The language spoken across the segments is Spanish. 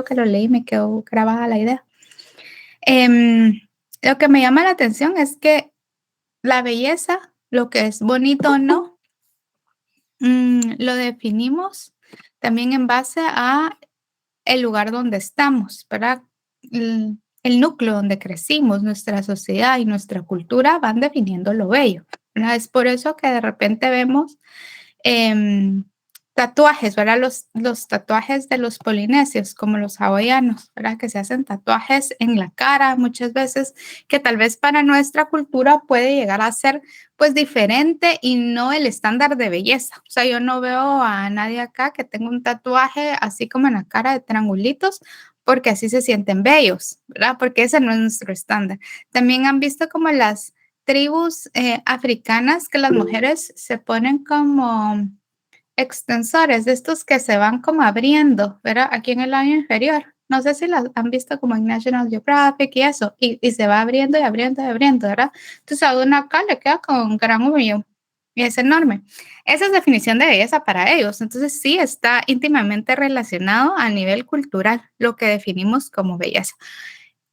que lo leí me quedó grabada la idea. Em, lo que me llama la atención es que la belleza, lo que es bonito o no, lo definimos también en base a el lugar donde estamos, ¿verdad? El núcleo donde crecimos, nuestra sociedad y nuestra cultura van definiendo lo bello, ¿verdad? Es por eso que de repente vemos em, tatuajes, ¿verdad? Los tatuajes de los polinesios, como los hawaianos, ¿verdad? Que se hacen tatuajes en la cara muchas veces, que tal vez para nuestra cultura puede llegar a ser pues diferente y no el estándar de belleza. O sea, yo no veo a nadie acá que tenga un tatuaje así como en la cara de triangulitos, porque así se sienten bellos, ¿verdad? Porque ese no es nuestro estándar. También han visto como las tribus africanas que las mujeres se ponen como extensores de estos que se van como abriendo, ¿verdad? Aquí en el labio inferior. No sé si las han visto como en National Geographic y eso, y se va abriendo y abriendo y abriendo, ¿verdad? Entonces a una acá le queda con un gran orgullo y es enorme. Esa es definición de belleza para ellos. Entonces sí está íntimamente relacionado a nivel cultural, lo que definimos como belleza.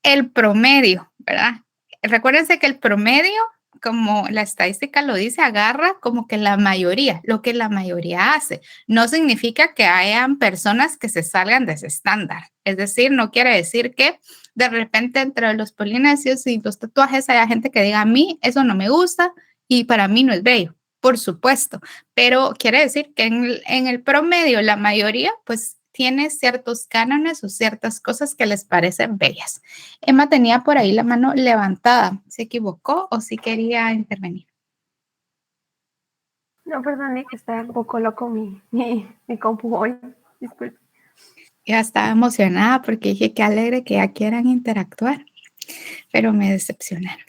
El promedio, ¿verdad? Recuérdense que el promedio, como la estadística lo dice, agarra como que la mayoría, lo que la mayoría hace. No significa que hayan personas que se salgan de ese estándar. Es decir, no quiere decir que de repente entre los polinesios y los tatuajes haya gente que diga, a mí eso no me gusta y para mí no es bello. Por supuesto, pero quiere decir que en el promedio la mayoría pues tiene ciertos cánones o ciertas cosas que les parecen bellas. Emma tenía por ahí la mano levantada. ¿Se equivocó o sí quería intervenir? No, perdón, que está un poco loco mi compu hoy. Disculpe. Ya estaba emocionada porque dije que alegre que ya quieran interactuar, pero me decepcionaron.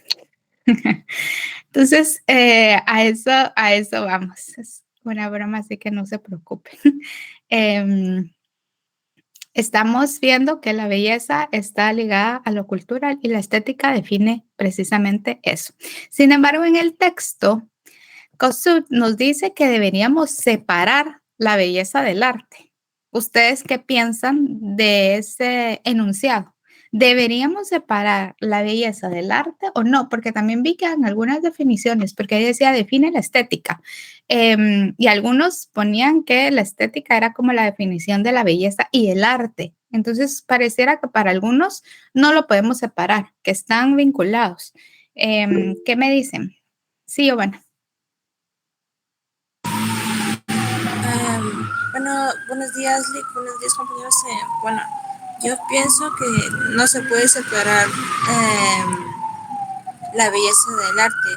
Entonces, a eso vamos. Es una broma, así que no se preocupen. Em, estamos viendo que la belleza está ligada a lo cultural y la estética define precisamente eso. Sin embargo, en el texto, Kossuth nos dice que deberíamos separar la belleza del arte. ¿Ustedes qué piensan de ese enunciado? ¿Deberíamos separar la belleza del arte o no? Porque también vi que en algunas definiciones, porque ahí decía define la estética, y algunos ponían que la estética era como la definición de la belleza y el arte. Entonces, pareciera que para algunos no lo podemos separar, que están vinculados. ¿Qué me dicen? Sí, Giovanna. Bueno, buenos días, Lick, buenos días, compañeros. Bueno, yo pienso que no se puede separar la belleza del arte,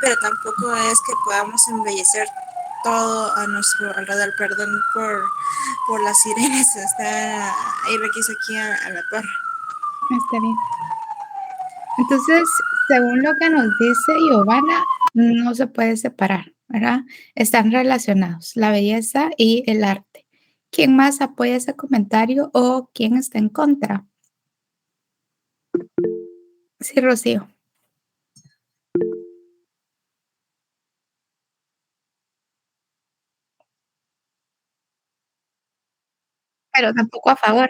pero tampoco es que podamos embellecer todo a nuestro alrededor. Perdón por las sirenas, está ahí requiso aquí a la par. Está bien. Entonces, según lo que nos dice Giovanna, no se puede separar, ¿verdad? Están relacionados, la belleza y el arte. ¿Quién más apoya ese comentario o quién está en contra? Sí, Rocío, pero tampoco a favor.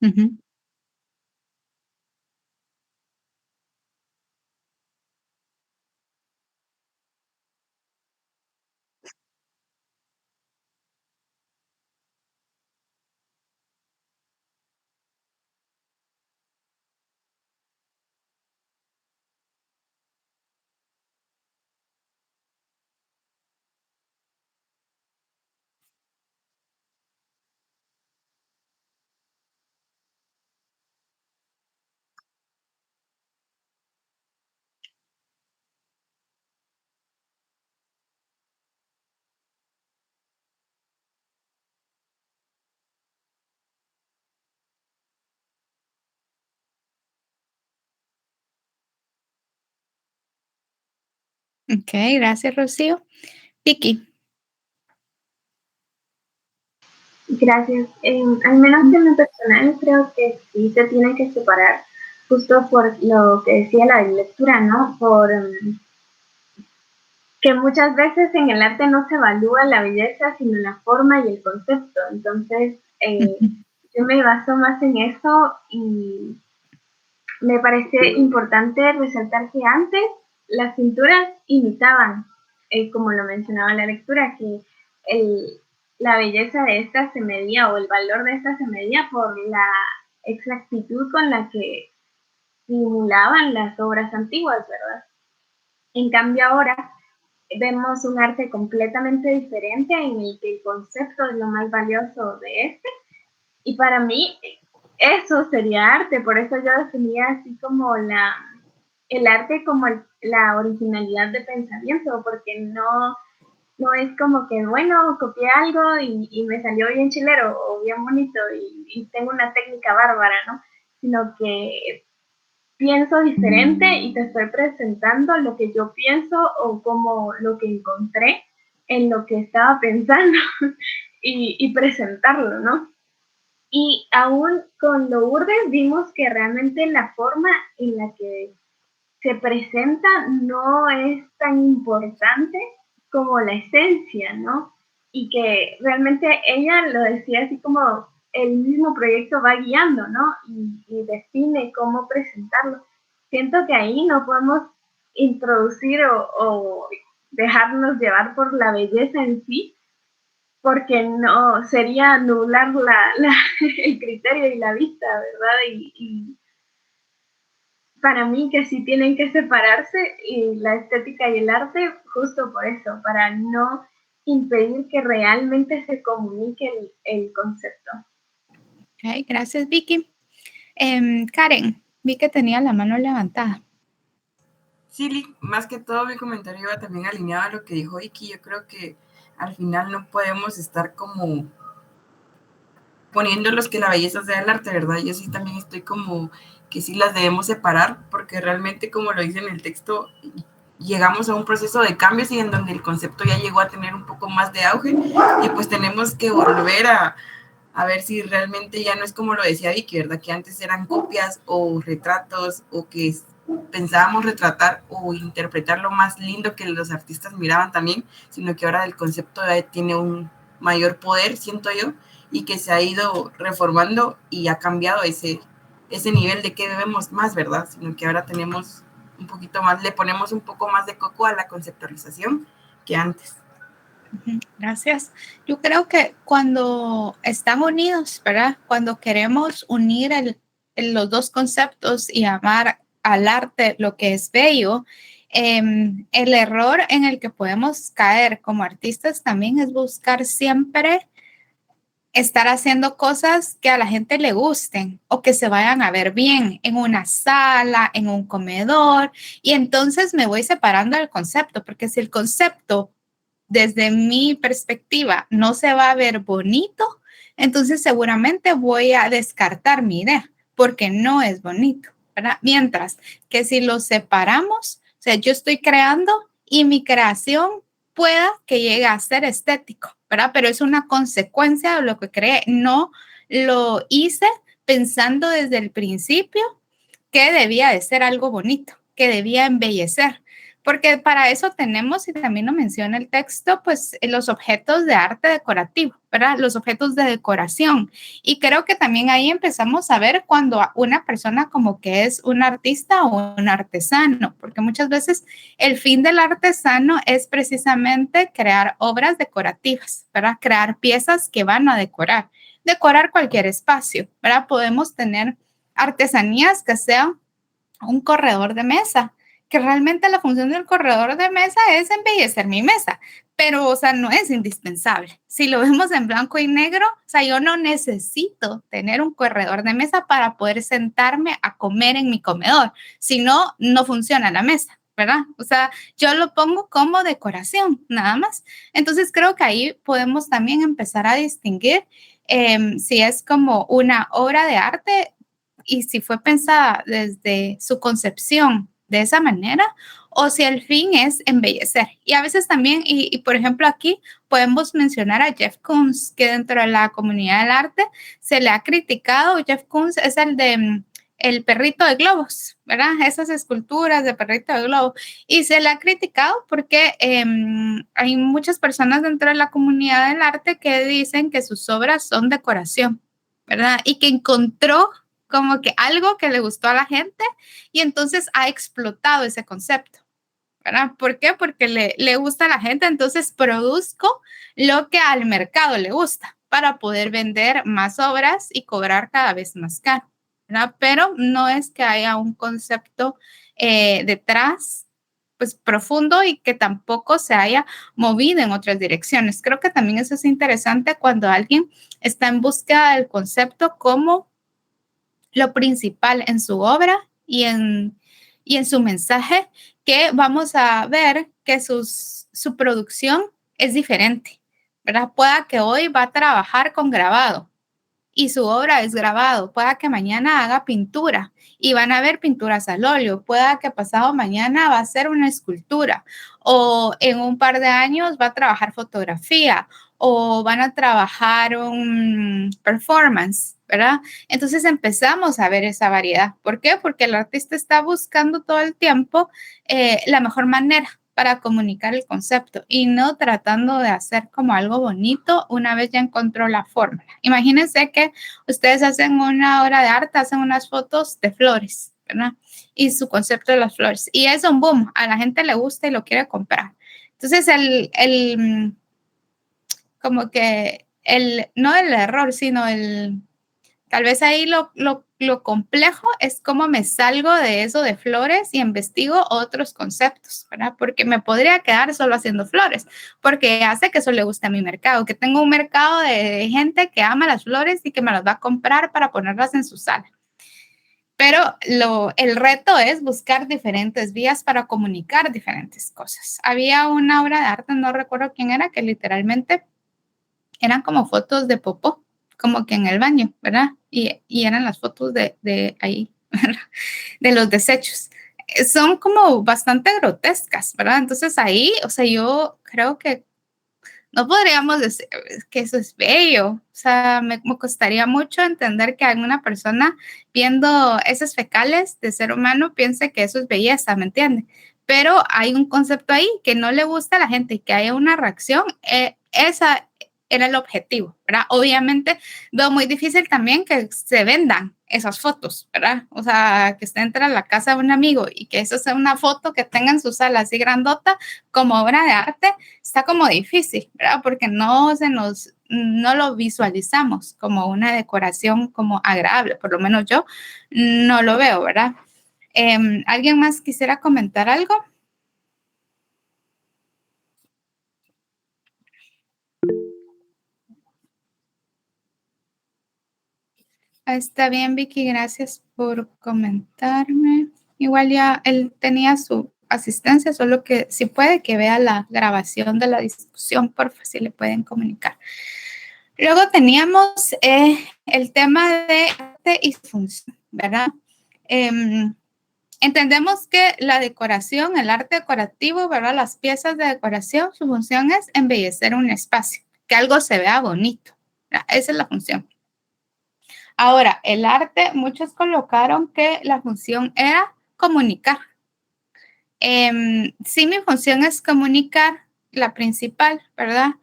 Ujú. Ok, gracias, Rocío. Vicky. Gracias. Al menos en lo personal creo que sí se tiene que separar justo por lo que decía la lectura, ¿no? Por que muchas veces en el arte no se evalúa la belleza, sino la forma y el concepto. Entonces, yo me baso más en eso y me parece importante resaltar que antes las pinturas imitaban, como lo mencionaba la lectura, que la belleza de esta se medía o el valor de esta se medía por la exactitud con la que simulaban las obras antiguas, ¿verdad? En cambio ahora vemos un arte completamente diferente en el que el concepto es lo más valioso de este. Y para mí eso sería arte, por eso yo definía así como el arte como la originalidad de pensamiento, porque no es como que, bueno, copié algo y me salió bien chilero o bien bonito y tengo una técnica bárbara, ¿no? Sino que pienso diferente y te estoy presentando lo que yo pienso o como lo que encontré en lo que estaba pensando y presentarlo, ¿no? Y aún con Lourdes vimos que realmente la forma en la que se presenta no es tan importante como la esencia, ¿no? Y que realmente ella lo decía así como el mismo proyecto va guiando, ¿no? Y define cómo presentarlo. Siento que ahí no podemos introducir o dejarnos llevar por la belleza en sí, porque no sería anular el criterio y la vista, ¿verdad? Y para mí que sí tienen que separarse y la estética y el arte justo por eso, para no impedir que realmente se comunique el concepto. Okay, gracias, Vicky. Karen, vi que tenía la mano levantada. Sí, más que todo mi comentario iba también alineado a lo que dijo Vicky. Yo creo que al final no podemos estar como poniéndolos que la belleza sea el arte, ¿verdad? Yo sí también estoy como que sí las debemos separar, porque realmente, como lo dice en el texto, llegamos a un proceso de cambios y en donde el concepto ya llegó a tener un poco más de auge y pues tenemos que volver a ver si realmente ya no es como lo decía Vicky, ¿verdad? Que antes eran copias o retratos o que pensábamos retratar o interpretar lo más lindo que los artistas miraban también, sino que ahora el concepto tiene un mayor poder, siento yo, y que se ha ido reformando y ha cambiado ese nivel de que debemos más, ¿verdad? Sino que ahora tenemos un poquito más, le ponemos un poco más de coco a la conceptualización que antes. Gracias. Yo creo que cuando están unidos, ¿verdad? Cuando queremos unir los dos conceptos y amar al arte lo que es bello, el error en el que podemos caer como artistas también es buscar siempre estar haciendo cosas que a la gente le gusten o que se vayan a ver bien en una sala, en un comedor, y entonces me voy separando del concepto, porque si el concepto desde mi perspectiva no se va a ver bonito, entonces seguramente voy a descartar mi idea porque no es bonito, ¿verdad? Mientras que si lo separamos, o sea, yo estoy creando y mi creación pueda que llegue a ser estético, ¿verdad? Pero es una consecuencia de lo que creé. No lo hice pensando desde el principio que debía de ser algo bonito, que debía embellecer, porque para eso tenemos, y también lo menciona el texto, pues los objetos de arte decorativo, ¿verdad? Los objetos de decoración. Y creo que también ahí empezamos a ver cuando una persona como que es un artista o un artesano, porque muchas veces el fin del artesano es precisamente crear obras decorativas, ¿verdad? Crear piezas que van a decorar cualquier espacio, ¿verdad? Podemos tener artesanías que sean un corredor de mesa, que realmente la función del corredor de mesa es embellecer mi mesa, pero, o sea, no es indispensable. Si lo vemos en blanco y negro, o sea, yo no necesito tener un corredor de mesa para poder sentarme a comer en mi comedor, si no, no funciona la mesa, ¿verdad? O sea, yo lo pongo como decoración, nada más. Entonces, creo que ahí podemos también empezar a distinguir si es como una obra de arte y si fue pensada desde su concepción de esa manera o si el fin es embellecer. Y a veces también, y por ejemplo aquí podemos mencionar a Jeff Koons, que dentro de la comunidad del arte se le ha criticado. Jeff Koons es el de el perrito de globos, ¿verdad? Esas esculturas de perrito de globo. Y se le ha criticado porque hay muchas personas dentro de la comunidad del arte que dicen que sus obras son decoración, ¿verdad? Y que encontró como que algo que le gustó a la gente y entonces ha explotado ese concepto, ¿verdad? ¿Por qué? Porque le gusta a la gente, entonces produzco lo que al mercado le gusta para poder vender más obras y cobrar cada vez más caro, ¿verdad? Pero no es que haya un concepto detrás pues profundo y que tampoco se haya movido en otras direcciones. Creo que también eso es interesante cuando alguien está en búsqueda del concepto como lo principal en su obra y en su mensaje, que vamos a ver que su producción es diferente, ¿verdad? Pueda que hoy va a trabajar con grabado y su obra es grabado, pueda que mañana haga pintura y van a ver pinturas al óleo, pueda que pasado mañana va a hacer una escultura o en un par de años va a trabajar fotografía o van a trabajar un performance, ¿verdad? Entonces empezamos a ver esa variedad. ¿Por qué? Porque el artista está buscando todo el tiempo la mejor manera para comunicar el concepto y no tratando de hacer como algo bonito una vez ya encontró la fórmula. Imagínense que ustedes hacen una obra de arte, hacen unas fotos de flores, ¿verdad? Y su concepto de las flores. Y es un boom, a la gente le gusta y lo quiere comprar. Entonces, como que no el error, sino tal vez ahí lo complejo es cómo me salgo de eso de flores y investigo otros conceptos, ¿verdad? Porque me podría quedar solo haciendo flores, porque hace que eso le guste a mi mercado, que tengo un mercado de gente que ama las flores y que me las va a comprar para ponerlas en su sala. Pero el reto es buscar diferentes vías para comunicar diferentes cosas. Había una obra de arte, no recuerdo quién era, que literalmente eran como fotos de popó, como que en el baño, ¿verdad? Y eran las fotos de ahí, ¿verdad? De los desechos. Son como bastante grotescas, ¿verdad? Entonces ahí, o sea, yo creo que no podríamos decir que eso es bello. O sea, me costaría mucho entender que alguna persona viendo esas fecales de ser humano piense que eso es belleza, ¿me entiende? Pero hay un concepto ahí que no le gusta a la gente y que haya una reacción. Esa era el objetivo, ¿verdad? Obviamente veo muy difícil también que se vendan esas fotos, ¿verdad? O sea, que usted entra a la casa de un amigo y que eso sea una foto que tenga en su sala así grandota como obra de arte, está como difícil, ¿verdad? Porque no lo visualizamos como una decoración como agradable, por lo menos yo no lo veo, ¿verdad? ¿Alguien más quisiera comentar algo? Está bien, Vicky, gracias por comentarme. Igual ya él tenía su asistencia, solo que si puede que vea la grabación de la discusión, por si le pueden comunicar. Luego teníamos el tema de arte y función, ¿verdad? Entendemos que la decoración, el arte decorativo, ¿verdad? Las piezas de decoración, su función es embellecer un espacio, que algo se vea bonito, ¿verdad? Esa es la función. Ahora, el arte, muchos colocaron que la función era comunicar. Sí, mi función es comunicar, la principal, ¿verdad?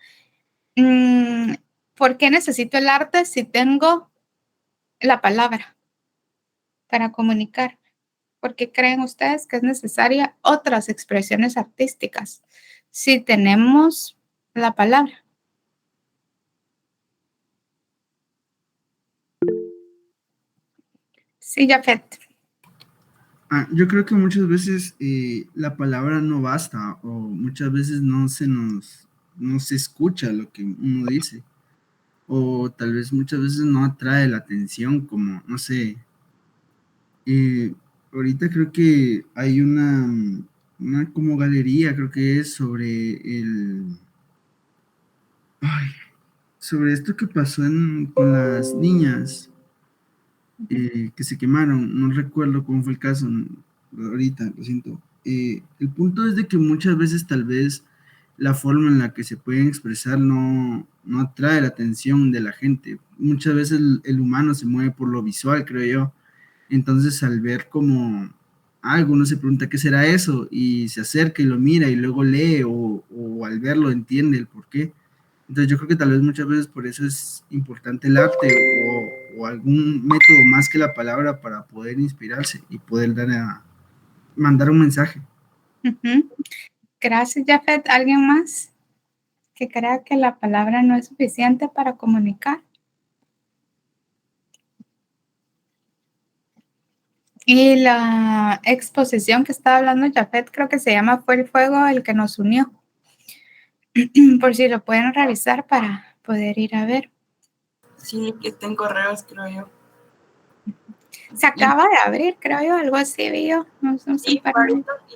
¿Por qué necesito el arte si tengo la palabra para comunicar? ¿Por qué creen ustedes que es necesaria otras expresiones artísticas si tenemos la palabra? Sí, Jafet. Yo creo que muchas veces la palabra no basta o muchas veces no se escucha lo que uno dice o tal vez muchas veces no atrae la atención como, no sé, ahorita creo que hay una como galería, creo que es sobre esto que pasó con las niñas que se quemaron, no recuerdo cómo fue el caso, ahorita, lo siento. El punto es de que muchas veces tal vez la forma en la que se pueden expresar no atrae la atención de la gente. Muchas veces el humano se mueve por lo visual, creo yo. Entonces, al ver como algo, uno se pregunta qué será eso y se acerca y lo mira y luego lee o al verlo entiende el por qué. Entonces, yo creo que tal vez muchas veces por eso es importante el arte o algún método más que la palabra para poder inspirarse y poder mandar un mensaje. Ujú. Gracias, Jafet. ¿Alguien más que crea que la palabra no es suficiente para comunicar? Y la exposición que estaba hablando Jafet, creo que se llama Fue el fuego el que nos unió. Por si lo pueden revisar para poder ir a ver. Sí, que está en correos, creo yo. Se acaba de abrir, creo yo, algo así vi yo. No sé Y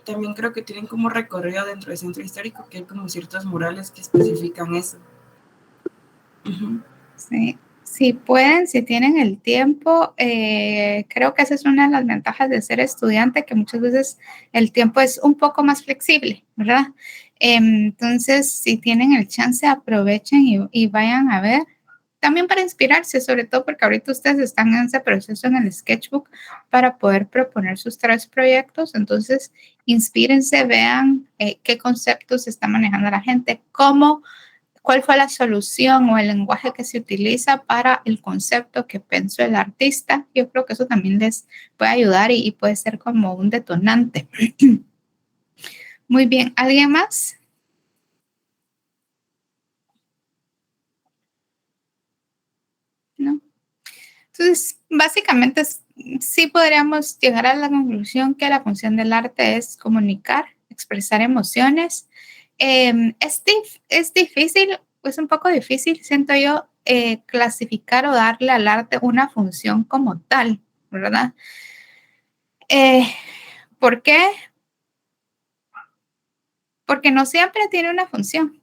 también creo que tienen como recorrido dentro del centro histórico, que hay como ciertos murales que especifican eso. Sí, si pueden, si tienen el tiempo, creo que esa es una de las ventajas de ser estudiante, que muchas veces el tiempo es un poco más flexible, ¿verdad? Entonces, si tienen el chance, aprovechen y vayan a ver. También para inspirarse, sobre todo porque ahorita ustedes están en ese proceso en el sketchbook para poder proponer sus 3 proyectos. Entonces, inspírense, vean qué conceptos está manejando la gente, cuál fue la solución o el lenguaje que se utiliza para el concepto que pensó el artista. Yo creo que eso también les puede ayudar y puede ser como un detonante. Muy bien, ¿alguien más? ¿No? Entonces, básicamente sí podríamos llegar a la conclusión que la función del arte es comunicar, expresar emociones. Es difícil, es un poco difícil, siento yo, clasificar o darle al arte una función como tal, ¿verdad? ¿Por qué? Porque no siempre tiene una función.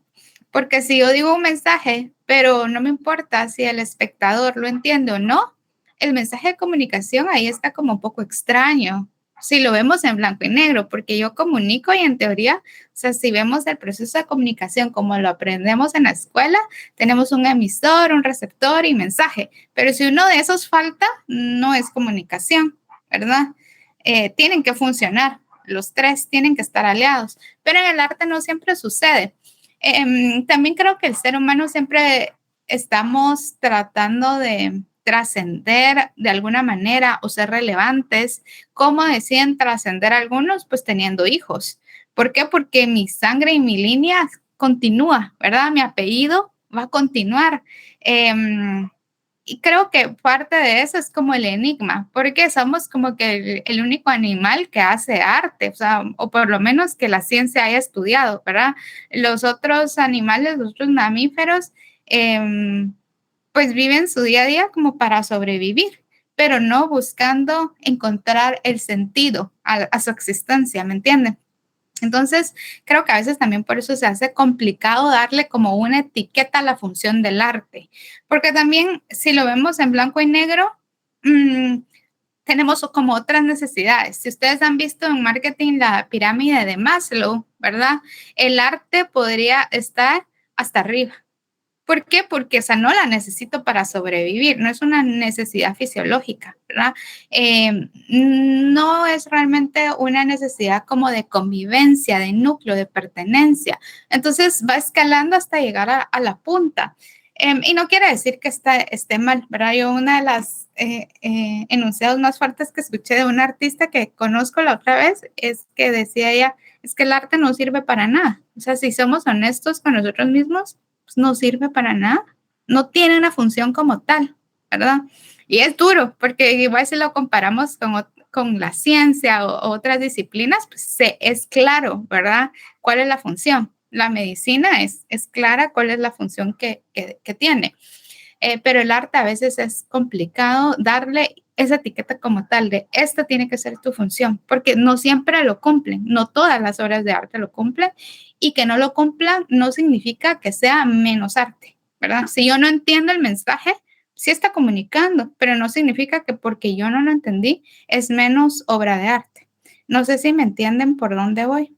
Porque si yo digo un mensaje, pero no me importa si el espectador lo entiende o no, el mensaje de comunicación ahí está como un poco extraño. Si lo vemos en blanco y negro, porque yo comunico y en teoría, o sea, si vemos el proceso de comunicación como lo aprendemos en la escuela, tenemos un emisor, un receptor y mensaje. Pero si uno de esos falta, no es comunicación, ¿verdad? Tienen que funcionar. Los 3 tienen que estar aliados, pero en el arte no siempre sucede. También creo que el ser humano siempre estamos tratando de trascender de alguna manera o ser relevantes. ¿Cómo deciden trascender algunos? Pues teniendo hijos. ¿Por qué? Porque mi sangre y mi línea continúa, ¿verdad? Mi apellido va a continuar. Y creo que parte de eso es como el enigma, porque somos como que el único animal que hace arte, o sea, o por lo menos que la ciencia haya estudiado, ¿verdad? Los otros animales, los otros mamíferos, pues viven su día a día como para sobrevivir, pero no buscando encontrar el sentido a su existencia, ¿me entienden? Entonces, creo que a veces también por eso se hace complicado darle como una etiqueta a la función del arte, porque también si lo vemos en blanco y negro, tenemos como otras necesidades. Si ustedes han visto en marketing la pirámide de Maslow, ¿verdad? El arte podría estar hasta arriba. ¿Por qué? Porque esa no la necesito para sobrevivir, no es una necesidad fisiológica, ¿verdad? No es realmente una necesidad como de convivencia, de núcleo, de pertenencia. Entonces va escalando hasta llegar a la punta. Y no quiere decir que esté mal, ¿verdad? Yo una de las enunciados más fuertes que escuché de una artista que conozco la otra vez es que decía ella, es que el arte no sirve para nada. O sea, si somos honestos con nosotros mismos, no sirve para nada, no tiene una función como tal, ¿verdad? Y es duro, porque igual si lo comparamos con la ciencia o otras disciplinas, pues es claro, ¿verdad? ¿Cuál es la función? La medicina es clara cuál es la función que tiene, pero el arte a veces es complicado darle esa etiqueta como tal de esta tiene que ser tu función, porque no siempre lo cumplen, no todas las obras de arte lo cumplen, y que no lo cumplan no significa que sea menos arte, ¿verdad? Si yo no entiendo el mensaje, sí está comunicando, pero no significa que porque yo no lo entendí es menos obra de arte. No sé si me entienden por dónde voy.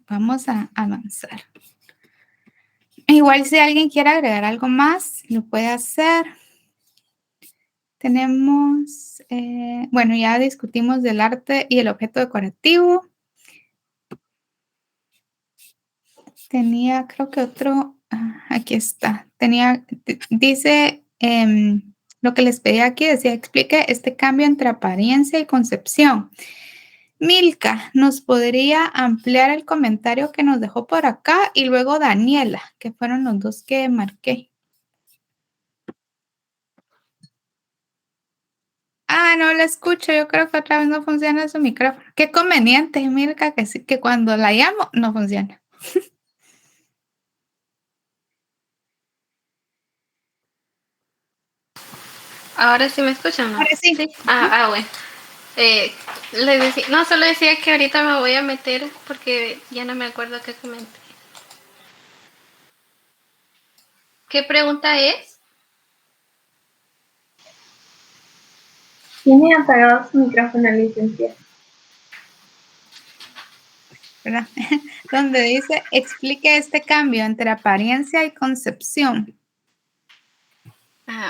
Vamos a avanzar. Igual si alguien quiere agregar algo más, lo puede hacer. Tenemos, bueno, ya discutimos del arte y el objeto decorativo. Tenía, creo que otro, aquí está. Dice, lo que les pedí aquí, decía, explique este cambio entre apariencia y concepción. Milka, ¿nos podría ampliar el comentario que nos dejó por acá? Y luego Daniela, que fueron los dos que marqué. No la escucho. Yo creo que otra vez no funciona su micrófono. Qué conveniente, Milka, que cuando la llamo no funciona. Ahora sí me escuchan, ¿no? Ahora sí. Bueno. Les decía, no, solo decía que ahorita me voy a meter porque ya no me acuerdo qué comenté. ¿Qué pregunta es? Tiene apagado su micrófono, licenciada. ¿Verdad? Donde dice, explique este cambio entre apariencia y concepción.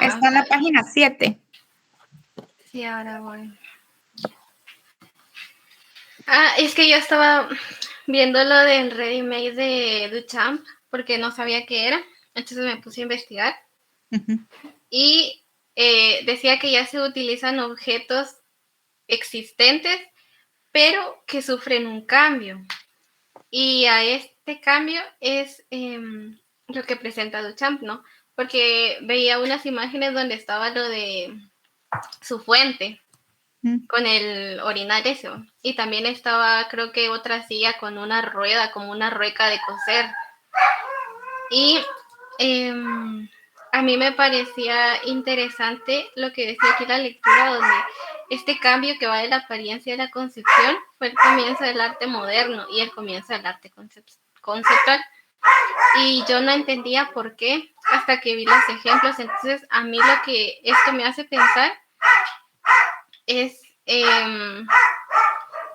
Está en la página 7. Sí, ahora voy. Es que yo estaba viendo lo del ready-made de Duchamp porque no sabía qué era. Entonces me puse a investigar. Y decía que ya se utilizan objetos existentes, pero que sufren un cambio. Y a este cambio es lo que presenta Duchamp, ¿no? Porque veía unas imágenes donde estaba lo de su fuente con el orinar eso. Y también estaba, creo que otra silla con una rueda, como una rueca de coser. Y a mí me parecía interesante lo que decía aquí la lectura, donde este cambio que va de la apariencia a la concepción fue el comienzo del arte moderno y el comienzo del arte conceptual. Y yo no entendía por qué hasta que vi los ejemplos. Entonces, a mí lo que esto me hace pensar es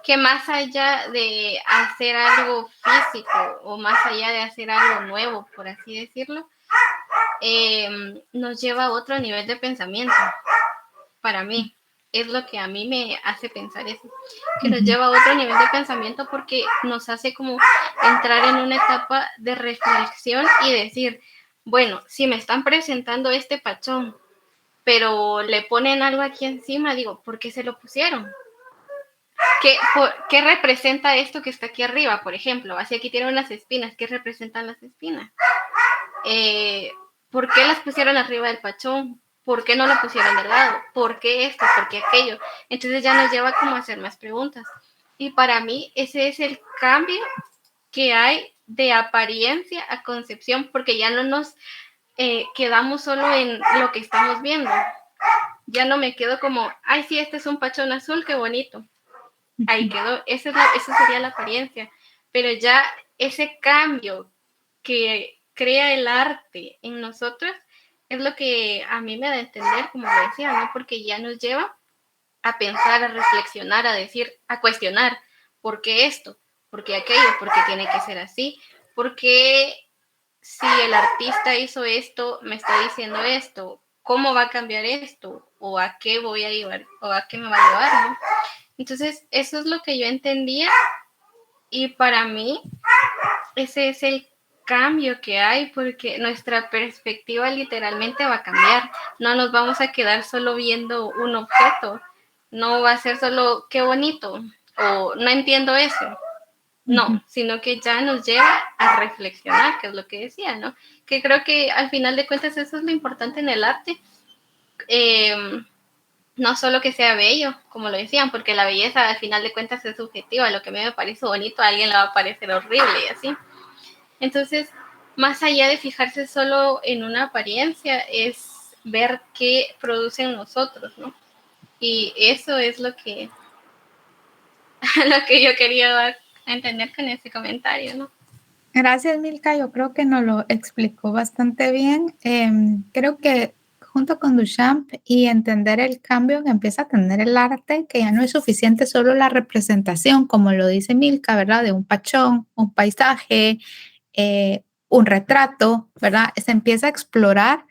que más allá de hacer algo físico o más allá de hacer algo nuevo, por así decirlo, nos lleva a otro nivel de pensamiento. Para mí, es lo que a mí me hace pensar eso, que nos lleva a otro nivel de pensamiento porque nos hace como entrar en una etapa de reflexión y decir, bueno, si me están presentando este pachón, pero le ponen algo aquí encima, digo, ¿por qué se lo pusieron? ¿Qué representa esto que está aquí arriba, por ejemplo? Así aquí tiene unas espinas, ¿qué representan las espinas? ¿Por qué las pusieron arriba del pachón? ¿Por qué no lo pusieron de lado? ¿Por qué esto? ¿Por qué aquello? Entonces ya nos lleva como a hacer más preguntas. Y para mí ese es el cambio que hay de apariencia a concepción, porque ya no nos quedamos solo en lo que estamos viendo. Ya no me quedo como, ay, sí, este es un pachón azul, qué bonito. Ahí quedó, esa sería la apariencia. Pero ya ese cambio que crea el arte en nosotros es lo que a mí me da a entender, como lo decía, ¿no? Porque ya nos lleva a pensar, a reflexionar, a decir, a cuestionar, ¿por qué esto? ¿Por qué aquello? ¿Por qué tiene que ser así? ¿Por qué si el artista hizo esto, me está diciendo esto? ¿Cómo va a cambiar esto? ¿O a qué voy a llevar? ¿O a qué me va a llevar? ¿No? Entonces, eso es lo que yo entendía y para mí ese es el cambio que hay porque nuestra perspectiva literalmente va a cambiar. No nos vamos a quedar solo viendo un objeto. No va a ser solo qué bonito o no entiendo eso. No, sino que ya nos lleva a reflexionar, que es lo que decía, ¿no? Que creo que al final de cuentas eso es lo importante en el arte. No solo que sea bello, como lo decían, porque la belleza al final de cuentas es subjetiva. Lo que a mí me parece bonito a alguien le va a parecer horrible y así. Entonces, más allá de fijarse solo en una apariencia, es ver qué producen nosotros, ¿no? Y eso es lo que yo quería dar a entender con ese comentario, ¿no? Gracias, Milka. Yo creo que nos lo explicó bastante bien. Creo que junto con Duchamp y entender el cambio que empieza a tener el arte, que ya no es suficiente solo la representación, como lo dice Milka, ¿verdad? De un pachón, un paisaje, un retrato, ¿verdad? Se empieza a explorar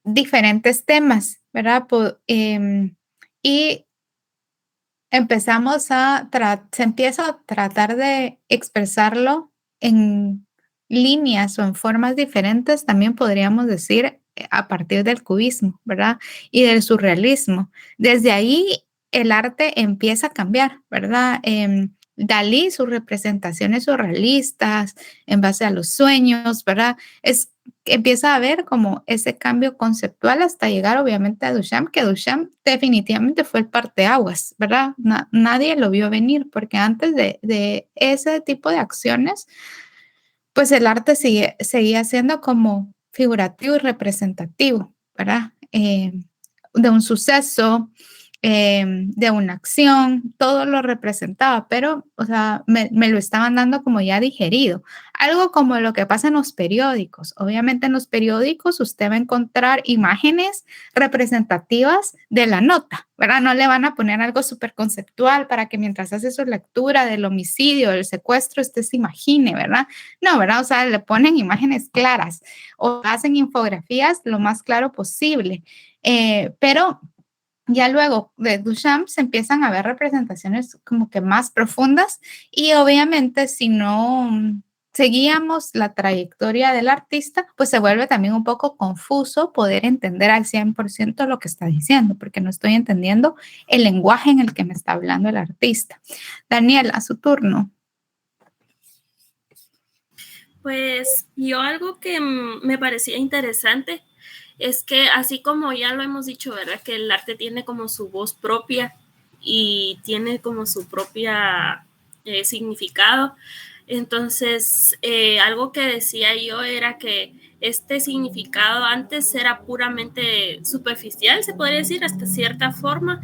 diferentes temas, ¿verdad? Y empezamos se empieza a tratar de expresarlo en líneas o en formas diferentes, también podríamos decir a partir del cubismo, ¿verdad? Y del surrealismo. Desde ahí el arte empieza a cambiar, ¿verdad? Dalí, sus representaciones surrealistas en base a los sueños, ¿verdad? Empieza a ver como ese cambio conceptual hasta llegar obviamente a Duchamp, que Duchamp definitivamente fue el parteaguas, ¿verdad? Nadie lo vio venir, porque antes de ese tipo de acciones, pues el arte seguía siendo como figurativo y representativo, ¿verdad? De un suceso, de una acción, todo lo representaba, pero, o sea, me lo estaban dando como ya digerido. Algo como lo que pasa en los periódicos. Obviamente en los periódicos usted va a encontrar imágenes representativas de la nota, ¿verdad? No le van a poner algo súper conceptual para que mientras hace su lectura del homicidio, del secuestro, usted se imagine, ¿verdad? No, ¿verdad? O sea, le ponen imágenes claras o hacen infografías lo más claro posible. Pero ya luego de Duchamp se empiezan a ver representaciones como que más profundas y obviamente si no seguíamos la trayectoria del artista, pues se vuelve también un poco confuso poder entender al 100% lo que está diciendo, porque no estoy entendiendo el lenguaje en el que me está hablando el artista. Daniel, a su turno. Pues yo algo que me parecía interesante es que así como ya lo hemos dicho, ¿verdad? Que el arte tiene como su voz propia y tiene como su propia significado. Entonces, algo que decía yo era que este significado antes era puramente superficial, se podría decir, hasta cierta forma,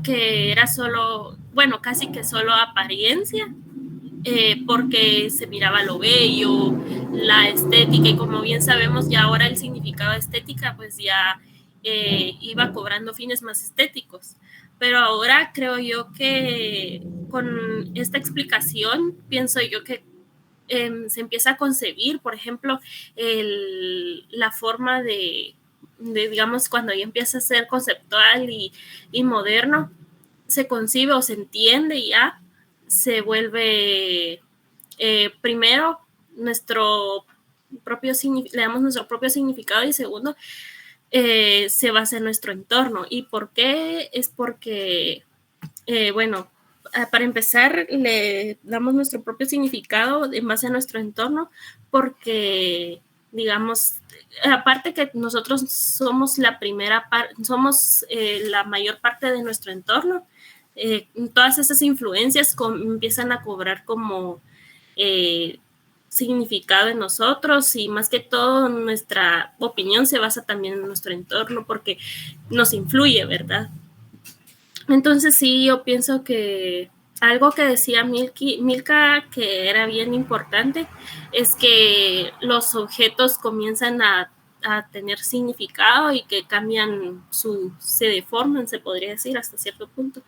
que era solo, bueno, casi que solo apariencia. Porque se miraba lo bello, la estética, y como bien sabemos ya ahora el significado de estética pues ya iba cobrando fines más estéticos. Pero ahora creo yo que con esta explicación pienso yo que se empieza a concebir, por ejemplo, la forma de, digamos, cuando ya empieza a ser conceptual y moderno, se concibe o se entiende ya, se vuelve primero nuestro propio, le damos nuestro propio significado y segundo, se basa en nuestro entorno. ¿Y por qué? Es porque, bueno, para empezar, le damos nuestro propio significado en base a nuestro entorno porque, digamos, aparte que nosotros somos la primera parte, somos la mayor parte de nuestro entorno, todas esas influencias empiezan a cobrar como significado en nosotros y más que todo nuestra opinión se basa también en nuestro entorno porque nos influye, ¿verdad? Entonces sí, yo pienso que algo que decía Milka que era bien importante es que los objetos comienzan a tener significado y que cambian se deforman, se podría decir, hasta cierto punto,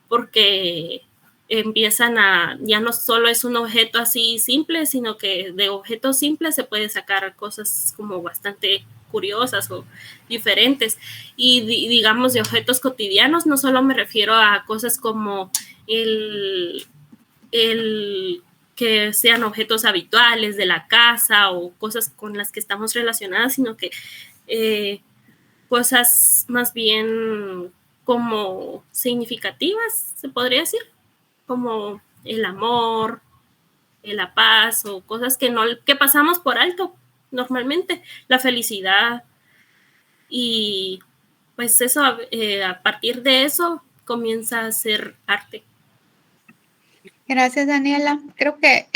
porque empiezan ya no solo es un objeto así simple, sino que de objetos simples se puede sacar cosas como bastante curiosas o diferentes. Y digamos de objetos cotidianos, no solo me refiero a cosas como el que sean objetos habituales de la casa o cosas con las que estamos relacionadas, sino que cosas más bien como significativas, se podría decir, como el amor, la paz o cosas que pasamos por alto normalmente, la felicidad. Y pues eso, a partir de eso comienza a ser arte. Gracias, Daniela. Creo que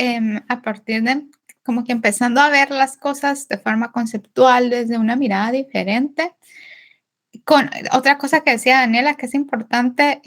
a partir de como que empezando a ver las cosas de forma conceptual, desde una mirada diferente. Con otra cosa que decía Daniela, que es importante,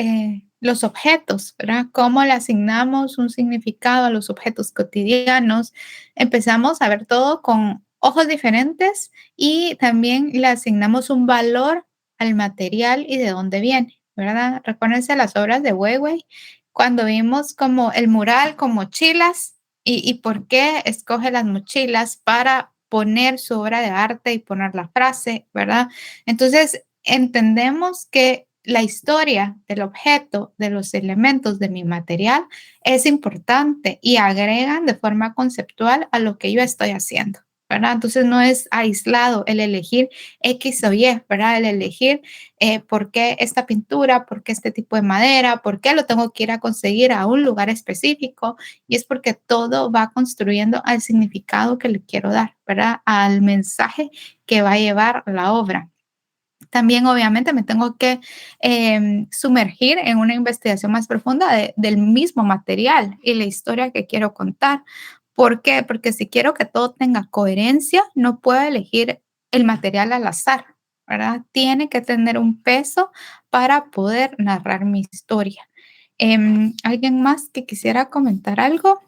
los objetos, ¿verdad? Cómo le asignamos un significado a los objetos cotidianos. Empezamos a ver todo con ojos diferentes y también le asignamos un valor al material y de dónde viene, ¿verdad? Recuérdense las obras de Weiwei, cuando vimos como el mural con mochilas y por qué escoge las mochilas para poner su obra de arte y poner la frase, ¿verdad? Entonces, entendemos que la historia del objeto, de los elementos de mi material es importante y agregan de forma conceptual a lo que yo estoy haciendo, ¿verdad? Entonces no es aislado el elegir X o Y, ¿verdad? El elegir por qué esta pintura, por qué este tipo de madera, por qué lo tengo que ir a conseguir a un lugar específico, y es porque todo va construyendo al significado que le quiero dar, ¿verdad? Al mensaje que va a llevar la obra. También obviamente me tengo que sumergir en una investigación más profunda del mismo material y la historia que quiero contar. ¿Por qué? Porque si quiero que todo tenga coherencia, no puedo elegir el material al azar, ¿verdad? Tiene que tener un peso para poder narrar mi historia. ¿Alguien más que quisiera comentar algo?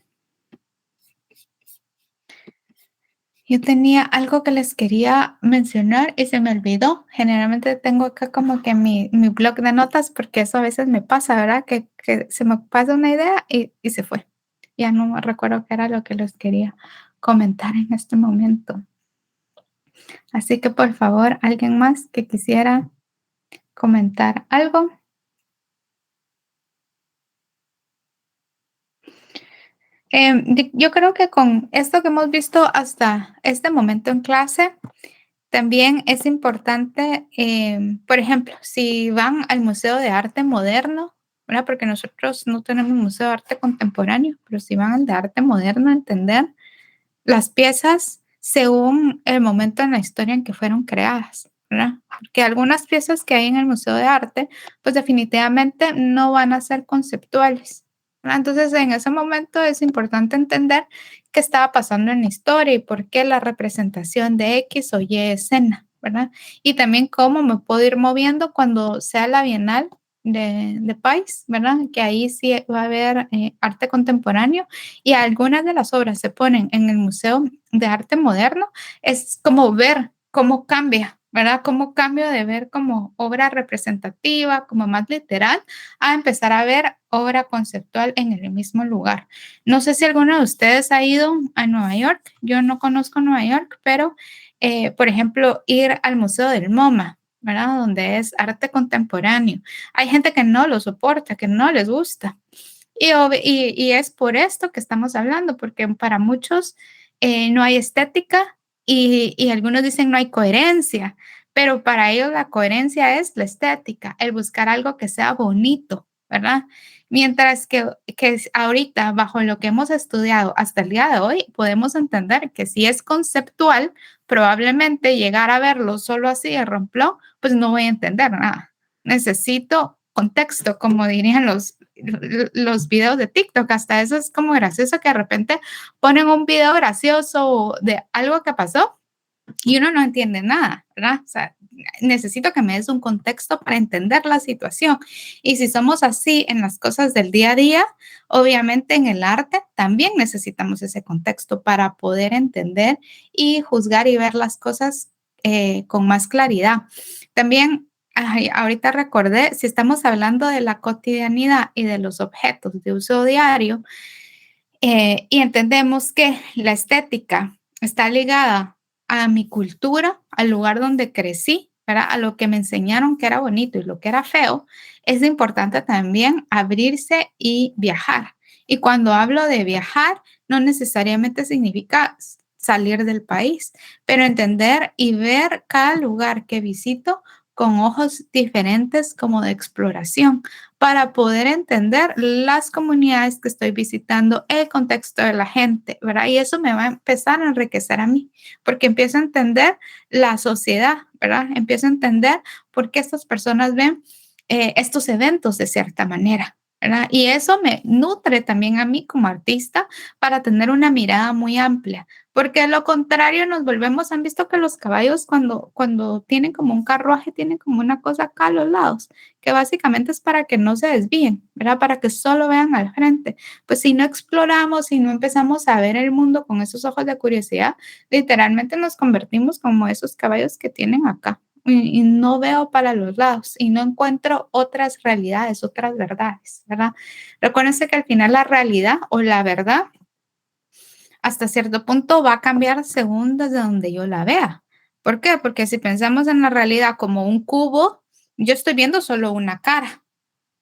Yo tenía algo que les quería mencionar y se me olvidó. Generalmente tengo acá como que mi blog de notas porque eso a veces me pasa, ¿verdad? Que se me pasa una idea y se fue. Ya no me recuerdo qué era lo que les quería comentar en este momento. Así que por favor, alguien más que quisiera comentar algo. Yo creo que con esto que hemos visto hasta este momento en clase, también es importante, por ejemplo, si van al Museo de Arte Moderno, ¿verdad? Porque nosotros no tenemos Museo de Arte Contemporáneo, pero si van al de Arte Moderno, entender las piezas según el momento en la historia en que fueron creadas, ¿verdad? Porque algunas piezas que hay en el Museo de Arte, pues definitivamente no van a ser conceptuales, ¿verdad? Entonces, en ese momento es importante entender qué estaba pasando en la historia y por qué la representación de X o Y escena, ¿verdad? Y también cómo me puedo ir moviendo cuando sea la Bienal de País, ¿verdad? Que ahí sí va a haber arte contemporáneo y algunas de las obras se ponen en el Museo de Arte Moderno. Es como ver cómo cambia, ¿verdad? Cómo cambio de ver como obra representativa, como más literal, a empezar a ver obra conceptual en el mismo lugar. No sé si alguno de ustedes ha ido a Nueva York. Yo no conozco Nueva York, pero, por ejemplo, ir al Museo del MoMA, ¿verdad? Donde es arte contemporáneo. Hay gente que no lo soporta, que no les gusta. Y es por esto que estamos hablando, porque para muchos no hay estética y algunos dicen no hay coherencia, pero para ellos la coherencia es la estética, el buscar algo que sea bonito, ¿verdad? Mientras que ahorita, bajo lo que hemos estudiado hasta el día de hoy, podemos entender que si es conceptual, probablemente llegar a verlo solo así de romplón, pues no voy a entender nada. Necesito contexto, como dirían los videos de TikTok. Hasta eso es como gracioso que de repente ponen un video gracioso de algo que pasó y uno no entiende nada, ¿verdad? O sea, necesito que me des un contexto para entender la situación. Y si somos así en las cosas del día a día, obviamente en el arte también necesitamos ese contexto para poder entender y juzgar y ver las cosas con más claridad. También, ahorita recordé, si estamos hablando de la cotidianidad y de los objetos de uso diario, y entendemos que la estética está ligada a mi cultura, al lugar donde crecí, ¿verdad? A lo que me enseñaron que era bonito y lo que era feo, es importante también abrirse y viajar. Y cuando hablo de viajar, no necesariamente significa salir del país, pero entender y ver cada lugar que visito con ojos diferentes como de exploración para poder entender las comunidades que estoy visitando, el contexto de la gente, ¿verdad? Y eso me va a empezar a enriquecer a mí, porque empiezo a entender la sociedad, ¿verdad? Empiezo a entender por qué estas personas ven estos eventos de cierta manera, ¿verdad? Y eso me nutre también a mí como artista para tener una mirada muy amplia, porque de lo contrario nos volvemos, han visto que los caballos cuando tienen como un carruaje, tienen como una cosa acá a los lados, que básicamente es para que no se desvíen, ¿verdad? Para que solo vean al frente. Pues si no exploramos, si no empezamos a ver el mundo con esos ojos de curiosidad, literalmente nos convertimos como esos caballos que tienen acá. Y no veo para los lados y no encuentro otras realidades, otras verdades, ¿verdad? Recuérdense que al final la realidad o la verdad hasta cierto punto va a cambiar según desde donde yo la vea. ¿Por qué? Porque si pensamos en la realidad como un cubo, yo estoy viendo solo una cara.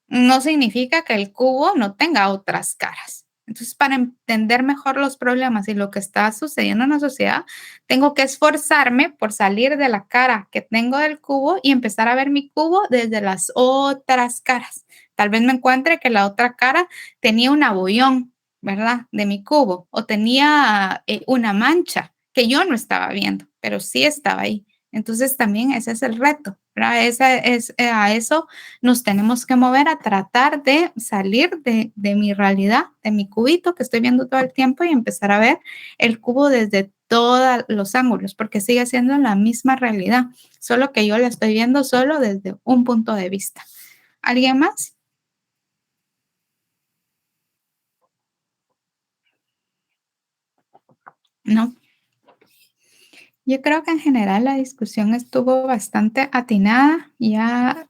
No significa que el cubo no tenga otras caras. Entonces, para entender mejor los problemas y lo que está sucediendo en la sociedad, tengo que esforzarme por salir de la cara que tengo del cubo y empezar a ver mi cubo desde las otras caras. Tal vez me encuentre que la otra cara tenía un abollón, ¿verdad? De mi cubo o tenía una mancha que yo no estaba viendo, pero sí estaba ahí. Entonces, también ese es el reto, ¿verdad? A eso nos tenemos que mover a tratar de salir de mi realidad, de mi cubito que estoy viendo todo el tiempo y empezar a ver el cubo desde todos los ángulos, porque sigue siendo la misma realidad, solo que yo la estoy viendo solo desde un punto de vista. ¿Alguien más? No. Yo creo que en general la discusión estuvo bastante atinada. Ya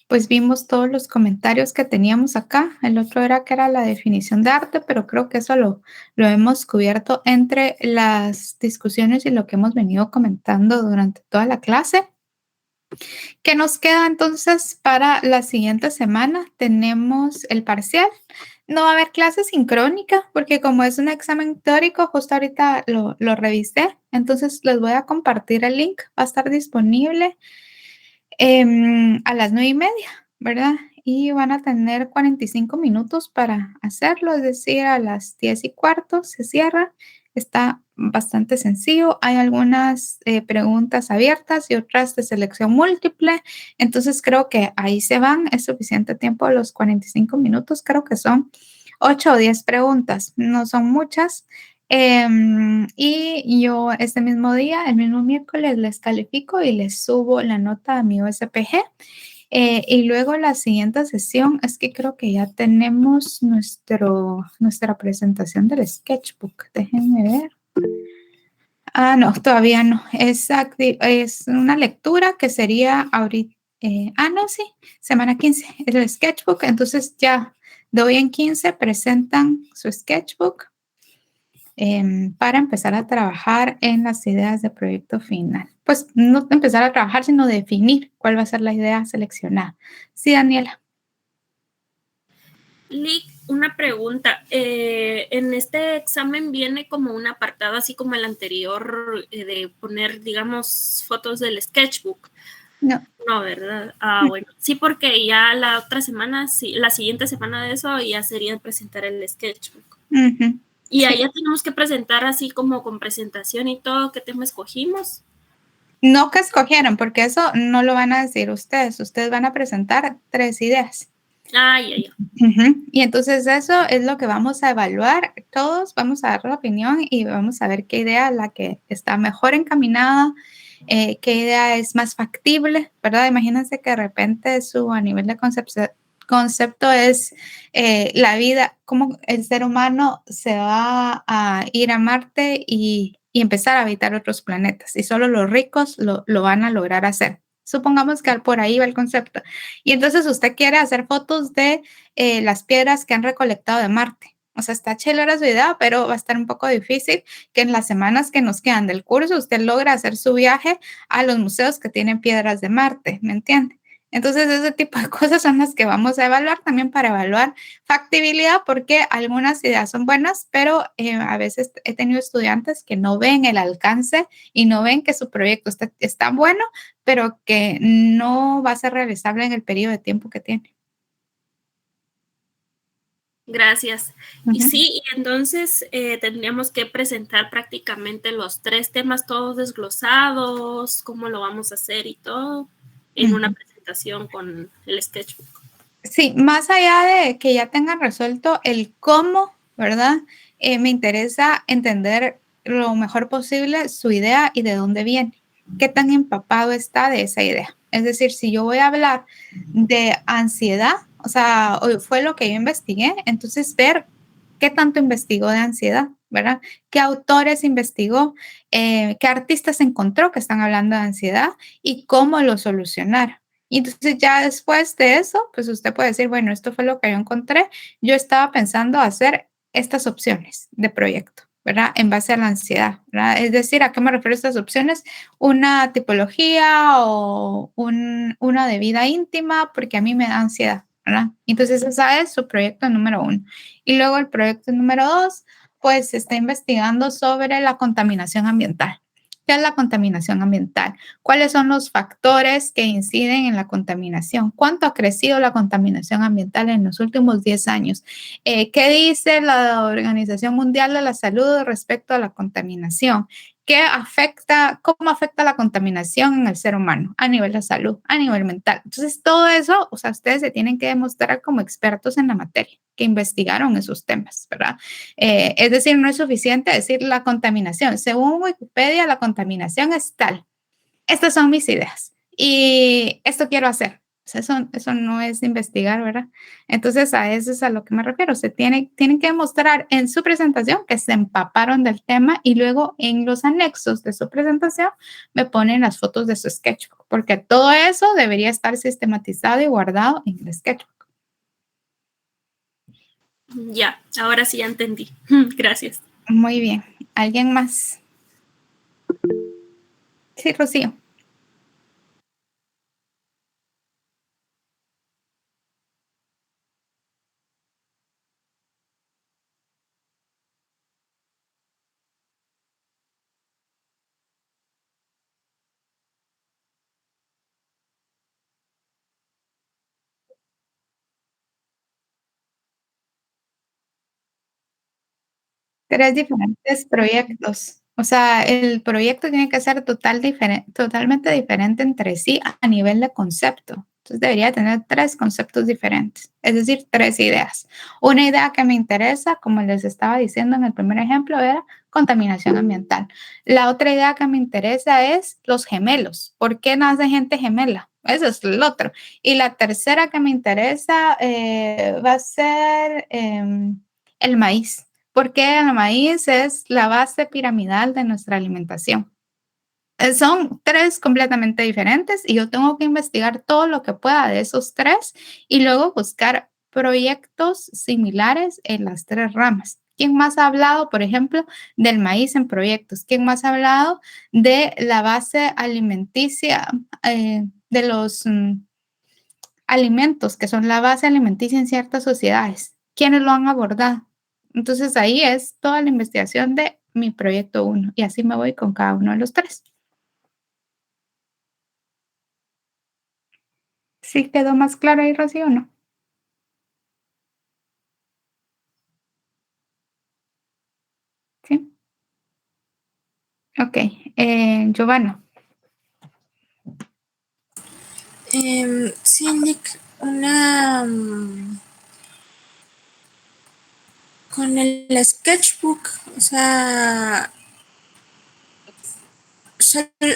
pues vimos todos los comentarios que teníamos acá. El otro era que era la definición de arte, pero creo que eso lo hemos cubierto entre las discusiones y lo que hemos venido comentando durante toda la clase. ¿Qué nos queda entonces para la siguiente semana? Tenemos el parcial. No va a haber clase sincrónica porque como es un examen teórico, justo ahorita lo revisé. Entonces les voy a compartir el link. Va a estar disponible a las 9:30, ¿verdad? Y van a tener 45 minutos para hacerlo, es decir, a las 10:15 se cierra. Está bastante sencillo. Hay algunas preguntas abiertas y otras de selección múltiple. Entonces creo que ahí se van. Es suficiente tiempo los 45 minutos. Creo que son 8 o 10 preguntas. No son muchas. Y yo este mismo día, el mismo miércoles, les califico y les subo la nota a mi OSPG. Y luego la siguiente sesión es que creo que ya tenemos nuestra presentación del sketchbook. Déjenme ver. No, todavía no. Es una lectura que sería ahorita. No, sí, semana 15, es el sketchbook. Entonces ya de hoy en 15 presentan su sketchbook para empezar a trabajar en las ideas de proyecto final. Pues no empezar a trabajar, sino definir cuál va a ser la idea seleccionada. Sí, Daniela. Lick, una pregunta. En este examen viene como un apartado, así como el anterior, de poner, digamos, fotos del sketchbook. No. No, ¿verdad? Bueno, sí, porque ya la otra semana, sí, la siguiente semana de eso ya sería presentar el sketchbook. Uh-huh. Y allá tenemos que presentar así como con presentación y todo, ¿qué tema escogimos? No que escogieron, porque eso no lo van a decir ustedes. Ustedes van a presentar 3 ideas. Ya. Uh-huh. Y entonces eso es lo que vamos a evaluar. Todos vamos a dar la opinión y vamos a ver qué idea es la que está mejor encaminada, qué idea es más factible, ¿verdad? Imagínense que de repente su a nivel de concepto es la vida, cómo el ser humano se va a ir a Marte y empezar a habitar otros planetas y solo los ricos lo van a lograr hacer. Supongamos que por ahí va el concepto. Y entonces usted quiere hacer fotos de las piedras que han recolectado de Marte. O sea, está chévere su idea, pero va a estar un poco difícil que en las semanas que nos quedan del curso usted logre hacer su viaje a los museos que tienen piedras de Marte, ¿me entiende? Entonces, ese tipo de cosas son las que vamos a evaluar también para evaluar factibilidad, porque algunas ideas son buenas, pero a veces he tenido estudiantes que no ven el alcance y no ven que su proyecto está bueno, pero que no va a ser realizable en el periodo de tiempo que tiene. Gracias. Y sí, entonces tendríamos que presentar prácticamente los 3 temas todos desglosados, cómo lo vamos a hacer y todo en una presentación con el sketchbook. Sí, más allá de que ya tengan resuelto el cómo, ¿verdad? Me interesa entender lo mejor posible su idea y de dónde viene, qué tan empapado está de esa idea. Es decir, si yo voy a hablar de ansiedad, o sea, fue lo que yo investigué, entonces ver qué tanto investigó de ansiedad, ¿verdad? ¿Qué autores investigó? ¿Qué artistas encontró que están hablando de ansiedad y cómo lo solucionaron? Y entonces ya después de eso, pues usted puede decir, bueno, esto fue lo que yo encontré. Yo estaba pensando hacer estas opciones de proyecto, ¿verdad? En base a la ansiedad, ¿verdad? Es decir, ¿a qué me refiero a estas opciones? Una tipología o una de vida íntima, porque a mí me da ansiedad, ¿verdad? Entonces, ese es su proyecto número 1. Y luego el proyecto número 2, pues se está investigando sobre la contaminación ambiental. ¿Qué es la contaminación ambiental? ¿Cuáles son los factores que inciden en la contaminación? ¿Cuánto ha crecido la contaminación ambiental en los últimos 10 años? ¿Qué dice la Organización Mundial de la Salud respecto a la contaminación? ¿Cómo afecta la contaminación en el ser humano a nivel de salud, a nivel mental? Entonces, todo eso, o sea, ustedes se tienen que demostrar como expertos en la materia, que investigaron esos temas, ¿verdad? Es decir, no es suficiente decir la contaminación. Según Wikipedia, la contaminación es tal. Estas son mis ideas y esto quiero hacer. O sea, eso no es investigar, ¿verdad? Entonces, a eso es a lo que me refiero. Tienen que demostrar en su presentación que se empaparon del tema y luego en los anexos de su presentación me ponen las fotos de su sketchbook, porque todo eso debería estar sistematizado y guardado en el sketchbook. Ya, ahora sí ya entendí. Gracias. Muy bien. ¿Alguien más? Sí, Rocío. Tres diferentes proyectos. O sea, el proyecto tiene que ser totalmente diferente entre sí a nivel de concepto. Entonces debería tener 3 conceptos diferentes, es decir, 3 ideas. Una idea que me interesa, como les estaba diciendo en el primer ejemplo, era contaminación ambiental. La otra idea que me interesa es los gemelos. ¿Por qué nace gente gemela? Eso es el otro. Y la tercera que me interesa va a ser el maíz, porque el maíz es la base piramidal de nuestra alimentación. Son 3 completamente diferentes y yo tengo que investigar todo lo que pueda de esos 3 y luego buscar proyectos similares en las 3 ramas. ¿Quién más ha hablado, por ejemplo, del maíz en proyectos? ¿Quién más ha hablado de la base alimenticia, de los alimentos que son la base alimenticia en ciertas sociedades? ¿Quiénes lo han abordado? Entonces ahí es toda la investigación de mi proyecto 1 y así me voy con cada uno de los 3. ¿Sí quedó más claro ahí, Rocío, o no? Sí. Ok. Giovanna. Sí, Nick, con el sketchbook, o sea,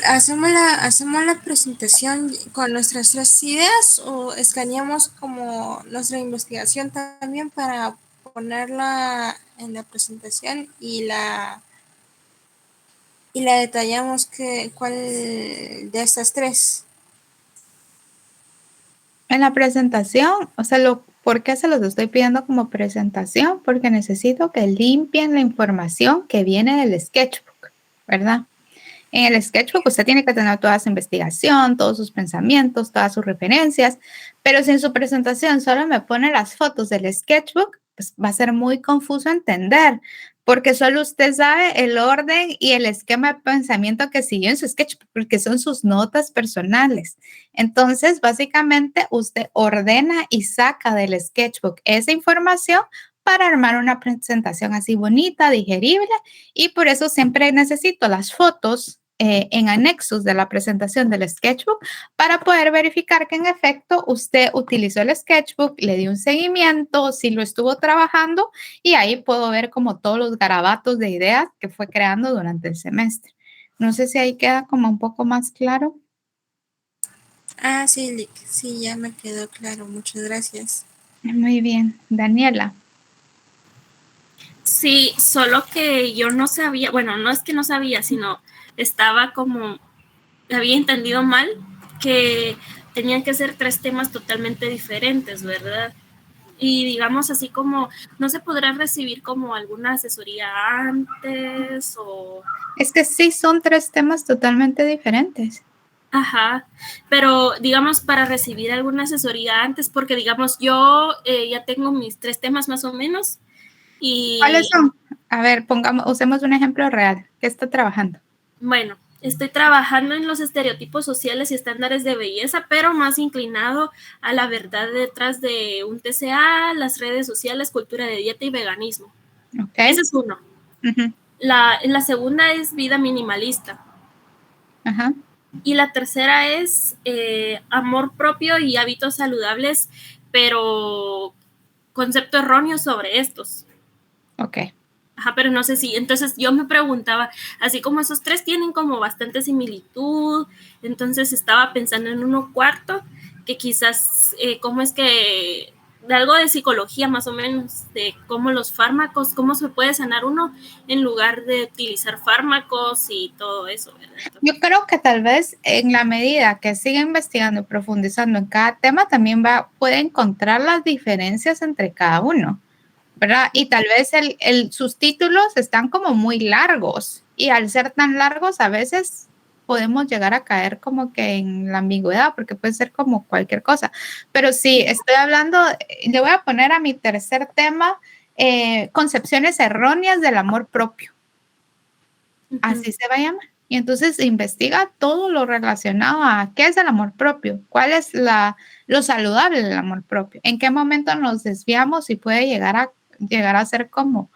hacemos la presentación con nuestras 3 ideas o escaneamos como nuestra investigación también para ponerla en la presentación y la detallamos cuál de estas 3. En la presentación, o sea, ¿por qué se los estoy pidiendo como presentación? Porque necesito que limpien la información que viene del sketchbook, ¿verdad? En el sketchbook usted tiene que tener toda su investigación, todos sus pensamientos, todas sus referencias, pero si en su presentación solo me pone las fotos del sketchbook, pues va a ser muy confuso entender, porque solo usted sabe el orden y el esquema de pensamiento que siguió en su sketchbook, porque son sus notas personales. Entonces, básicamente, usted ordena y saca del sketchbook esa información para armar una presentación así bonita, digerible, y por eso siempre necesito las fotos en anexos de la presentación del sketchbook para poder verificar que en efecto usted utilizó el sketchbook, le dio un seguimiento, si lo estuvo trabajando y ahí puedo ver como todos los garabatos de ideas que fue creando durante el semestre. No sé si ahí queda como un poco más claro. Ah, sí, Lick, sí, ya me quedó claro. Muchas gracias. Muy bien. Daniela. Sí, solo que yo no sabía, bueno, no es que no sabía, sino estaba como, había entendido mal que tenían que ser 3 temas totalmente diferentes, ¿verdad? Y digamos así como, ¿no se podrá recibir como alguna asesoría antes o...? Es que sí son 3 temas totalmente diferentes. Ajá, pero digamos para recibir alguna asesoría antes, porque digamos yo ya tengo mis 3 temas más o menos y... ¿Cuáles son? A ver, usemos un ejemplo real. ¿Qué está trabajando? Bueno, estoy trabajando en los estereotipos sociales y estándares de belleza, pero más inclinado a la verdad detrás de un TCA, las redes sociales, cultura de dieta y veganismo. Okay. Ese es uno. Uh-huh. La segunda es vida minimalista. Ajá. Y la tercera es amor propio y hábitos saludables, pero concepto erróneo sobre estos. Ok. Ajá, pero no sé si, entonces yo me preguntaba, así como esos 3 tienen como bastante similitud, entonces estaba pensando en uno cuarto, que quizás, cómo es que, de algo de psicología más o menos, de cómo los fármacos, cómo se puede sanar uno en lugar de utilizar fármacos y todo eso, ¿verdad? Entonces, yo creo que tal vez en la medida que siga investigando y profundizando en cada tema, también puede encontrar las diferencias entre cada uno, ¿verdad? Y tal vez sus títulos están como muy largos y al ser tan largos a veces podemos llegar a caer como que en la ambigüedad porque puede ser como cualquier cosa. Pero sí, estoy hablando, le voy a poner a mi tercer tema concepciones erróneas del amor propio. Así se va a llamar. Y entonces investiga todo lo relacionado a qué es el amor propio, cuál es lo saludable del amor propio, en qué momento nos desviamos y puede llegar a ser como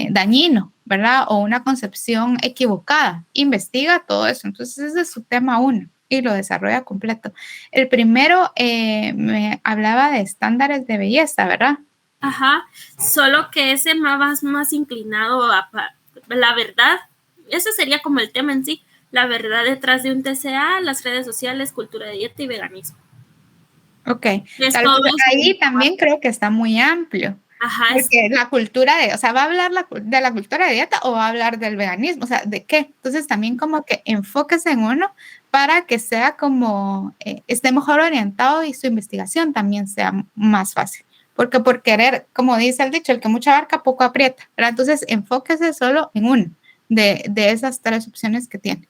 dañino, ¿verdad? O una concepción equivocada. Investiga todo eso. Entonces ese es su tema 1 y lo desarrolla completo. El primero me hablaba de estándares de belleza, ¿verdad? Ajá, solo que ese más inclinado a la verdad. Ese sería como el tema en sí, la verdad detrás de un TCA, las redes sociales, cultura de dieta y veganismo. Ok, tal vez ahí también creo que está muy amplio. Ajá. Porque la cultura o sea, ¿va a hablar de la cultura de dieta o va a hablar del veganismo? O sea, ¿de qué? Entonces también como que enfóquese en uno para que sea como, esté mejor orientado y su investigación también sea más fácil. Porque por querer, como dice el dicho, el que mucha abarca poco aprieta, ¿verdad? Entonces enfóquese solo en uno de esas 3 opciones que tiene.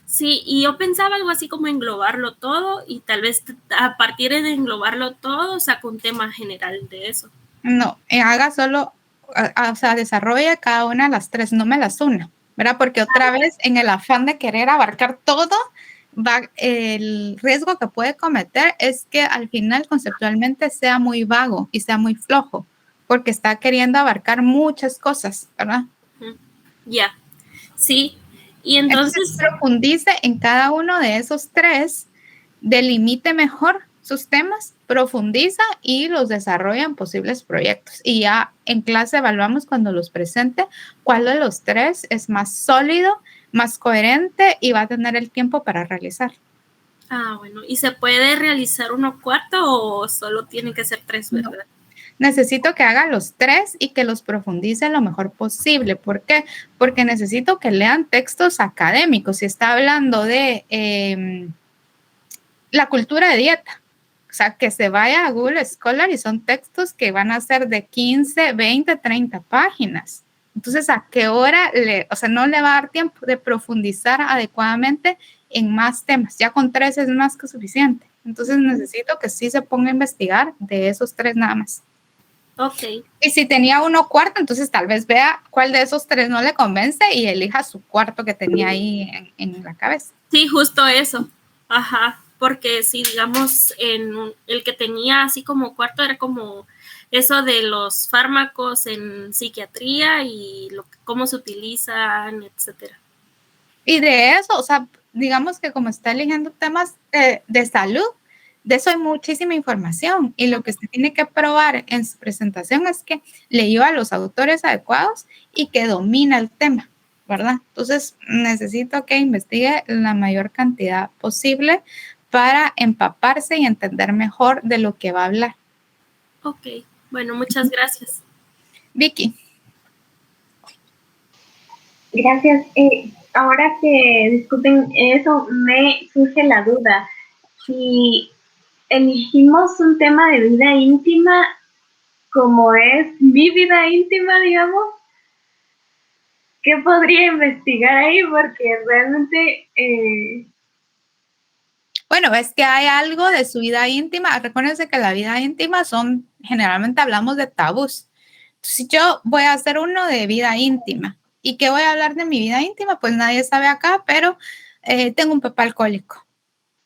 Sí, y yo pensaba algo así como englobarlo todo y tal vez a partir de englobarlo todo saco un tema general de eso. No, haga solo, o sea, desarrolle cada una de las 3, no me las una, ¿verdad? Porque otra vez en el afán de querer abarcar todo, el riesgo que puede cometer es que al final conceptualmente sea muy vago y sea muy flojo, porque está queriendo abarcar muchas cosas, ¿verdad? Ya, sí. Y entonces profundice en cada uno de esos 3, delimite mejor sus temas, profundiza y los desarrolla en posibles proyectos. Y ya en clase evaluamos cuando los presente cuál de los 3 es más sólido, más coherente y va a tener el tiempo para realizar. Ah, bueno. ¿Y se puede realizar uno cuarto o solo tienen que ser 3, verdad? No. Necesito que haga los 3 y que los profundice lo mejor posible. ¿Por qué? Porque necesito que lean textos académicos. Si está hablando de la cultura de dieta, o sea, que se vaya a Google Scholar y son textos que van a ser de 15, 20, 30 páginas. Entonces, ¿a qué hora o sea, no le va a dar tiempo de profundizar adecuadamente en más temas? Ya con 3 es más que suficiente. Entonces, necesito que sí se ponga a investigar de esos 3 nada más. Ok. Y si tenía uno cuarto, entonces tal vez vea cuál de esos 3 no le convence y elija su cuarto que tenía ahí en la cabeza. Sí, justo eso. Ajá, porque si digamos el que tenía así como cuarto era como eso de los fármacos en psiquiatría y cómo se utilizan, etcétera. Y de eso, o sea, digamos que como está eligiendo temas de salud, de eso hay muchísima información y lo que usted tiene que probar en su presentación es que leyó a los autores adecuados y que domina el tema, ¿verdad? Entonces, necesito que investigue la mayor cantidad posible para empaparse y entender mejor de lo que va a hablar. Ok, bueno, muchas gracias. Vicky. Gracias. Ahora que discuten eso, me surge la duda. Si elegimos un tema de vida íntima, como es mi vida íntima, digamos, ¿qué podría investigar ahí? Porque realmente... Bueno, es que hay algo de su vida íntima. Recuérdense que la vida íntima generalmente hablamos de tabús. Si yo voy a hacer uno de vida íntima, ¿y qué voy a hablar de mi vida íntima? Pues nadie sabe acá, pero tengo un papá alcohólico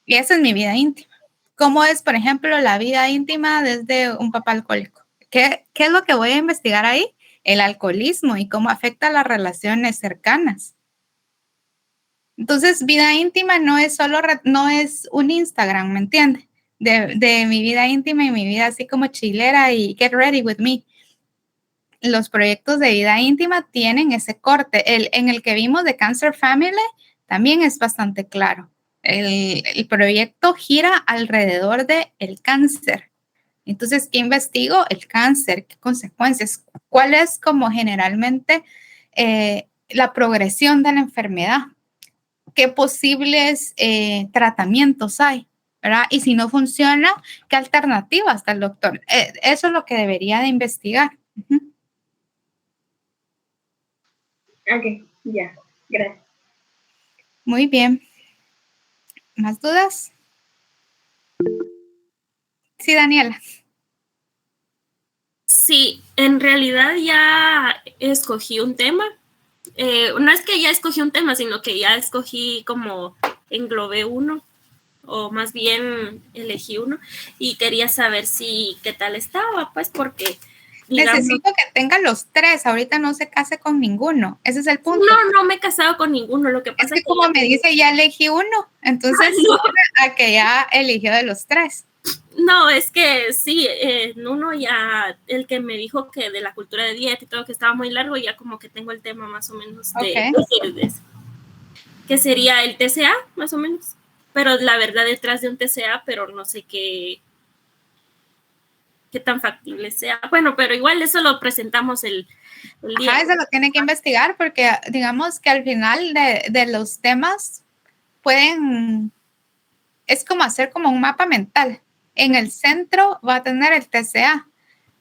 y esa es mi vida íntima. ¿Cómo es, por ejemplo, la vida íntima desde un papá alcohólico? ¿Qué es lo que voy a investigar ahí? El alcoholismo y cómo afecta a las relaciones cercanas. Entonces, vida íntima no es no es un Instagram, ¿me entiendes? De mi vida íntima y mi vida así como chilera y get ready with me. Los proyectos de vida íntima tienen ese corte. En el que vimos de Cancer Family también es bastante claro. El proyecto gira alrededor del cáncer. Entonces, ¿qué investigo? El cáncer, ¿qué consecuencias? ¿Cuál es como generalmente la progresión de la enfermedad? ¿Qué posibles tratamientos hay? ¿Verdad? Y si no funciona, ¿qué alternativas da el doctor? Eso es lo que debería de investigar. Ok, ya, gracias. Muy bien. ¿Más dudas? Sí, Daniela. Sí, en realidad ya escogí un tema. No es que ya escogí un tema, sino que ya escogí como englobé uno, o más bien elegí uno, y quería saber qué tal estaba, pues porque... Digamos, necesito que tenga los tres, ahorita no se case con ninguno, ese es el punto. No me he casado con ninguno, lo que pasa es que como me dice, ya elegí uno, entonces a que ya eligió de los tres. No, es que sí, uno ya, el que me dijo que de la cultura de dieta y todo, que estaba muy largo, ya como que tengo el tema más o menos de que sería el TCA, más o menos, pero la verdad detrás de un TCA, pero no sé qué tan factible sea. Bueno, pero igual eso lo presentamos el día. Ajá, eso lo tiene que investigar porque digamos que al final de los temas es como hacer como un mapa mental. En el centro va a tener el TCA,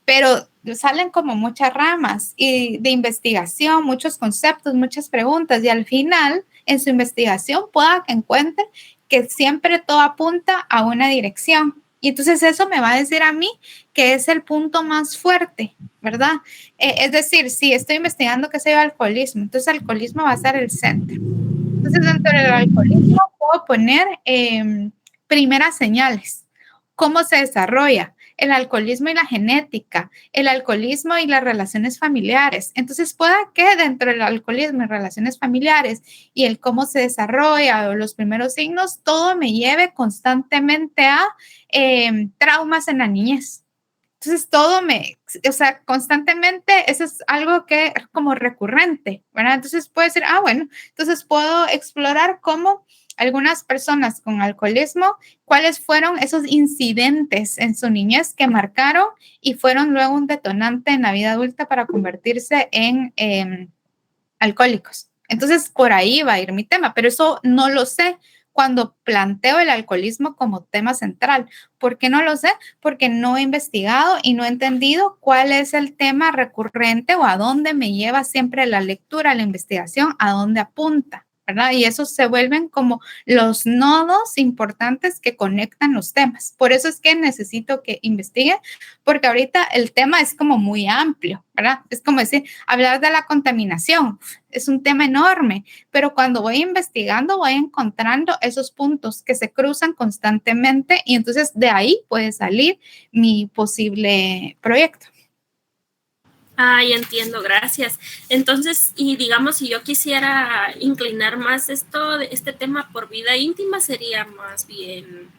pero salen como muchas ramas y de investigación, muchos conceptos, muchas preguntas y al final en su investigación pueda que encuentre que siempre todo apunta a una dirección. Y entonces eso me va a decir a mí que es el punto más fuerte, ¿verdad? Es decir, si estoy investigando qué sé yo, alcoholismo, entonces el alcoholismo va a ser el centro. Entonces dentro del alcoholismo puedo poner primeras señales, cómo se desarrolla, el alcoholismo y la genética, el alcoholismo y las relaciones familiares. Entonces, pueda que dentro del alcoholismo y relaciones familiares y el cómo se desarrolla o los primeros signos, todo me lleve constantemente a traumas en la niñez. Entonces, constantemente, eso es algo que es como recurrente, ¿verdad? Entonces, puede ser, bueno, entonces puedo explorar cómo algunas personas con alcoholismo, cuáles fueron esos incidentes en su niñez que marcaron y fueron luego un detonante en la vida adulta para convertirse en alcohólicos. Entonces, por ahí va a ir mi tema, pero eso no lo sé cuando planteo el alcoholismo como tema central. ¿Por qué no lo sé? Porque no he investigado y no he entendido cuál es el tema recurrente o a dónde me lleva siempre la lectura, la investigación, a dónde apunta, ¿verdad? Y esos se vuelven como los nodos importantes que conectan los temas. Por eso es que necesito que investigue, porque ahorita el tema es como muy amplio, ¿verdad? Es como decir, hablar de la contaminación es un tema enorme, pero cuando voy investigando voy encontrando esos puntos que se cruzan constantemente y entonces de ahí puede salir mi posible proyecto. Ay, entiendo, gracias. Entonces, y digamos, si yo quisiera inclinar más este tema por vida íntima, sería más bien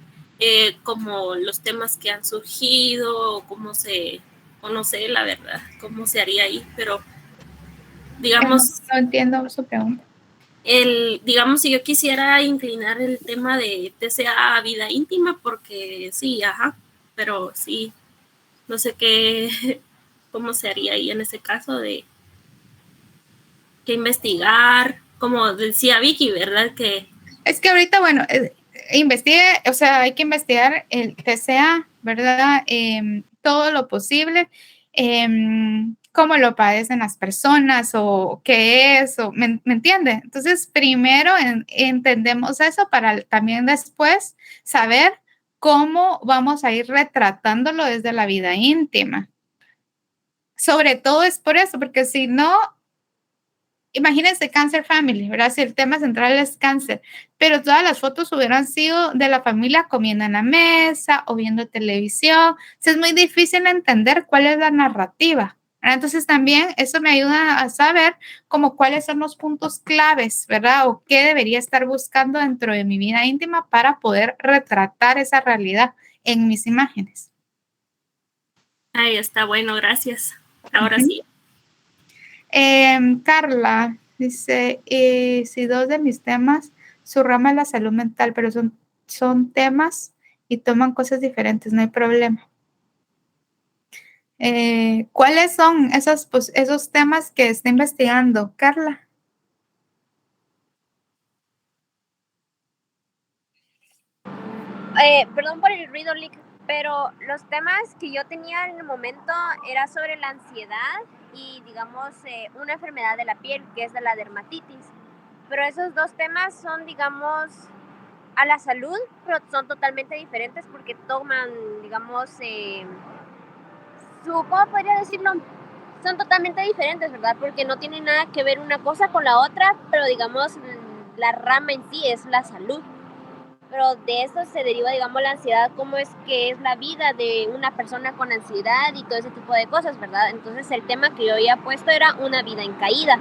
como los temas que han surgido, o no sé, la verdad, cómo se haría ahí, pero digamos, No entiendo su pregunta. digamos, si yo quisiera inclinar el tema de TCA a vida íntima, porque sí, ajá, pero sí, no sé qué, cómo se haría ahí en ese caso de que investigar, como decía Vicky, ¿verdad? Es que ahorita, bueno, investigue, o sea, hay que investigar el TCA, ¿verdad? Todo lo posible, cómo lo padecen las personas o qué es, o, ¿me entiende? Entonces, primero entendemos eso para también después saber cómo vamos a ir retratándolo desde la vida íntima. Sobre todo es por eso, porque si no, imagínense Cancer Family, ¿verdad? Si el tema central es cáncer, pero todas las fotos hubieran sido de la familia comiendo en la mesa o viendo televisión. Es muy difícil entender cuál es la narrativa, ¿verdad? Entonces también eso me ayuda a saber como cuáles son los puntos claves, ¿verdad? O qué debería estar buscando dentro de mi vida íntima para poder retratar esa realidad en mis imágenes. Ahí está, bueno, gracias. Ahora sí. Carla dice, si dos de mis temas, su rama es la salud mental, pero son temas y toman cosas diferentes, no hay problema. ¿Cuáles son esos temas que está investigando, Carla? Perdón por el ruido, Lick, pero los temas que yo tenía en el momento era sobre la ansiedad y, digamos, una enfermedad de la piel, que es de la dermatitis. Pero esos dos temas son, digamos, a la salud, pero son totalmente diferentes porque toman, digamos, ¿cómo podría decirlo? Son totalmente diferentes, ¿verdad? Porque no tienen nada que ver una cosa con la otra, pero, digamos, la rama en sí es la salud. Pero de eso se deriva, digamos, la ansiedad, cómo es que es la vida de una persona con ansiedad y todo ese tipo de cosas, ¿verdad? Entonces el tema que yo había puesto era una vida en caída,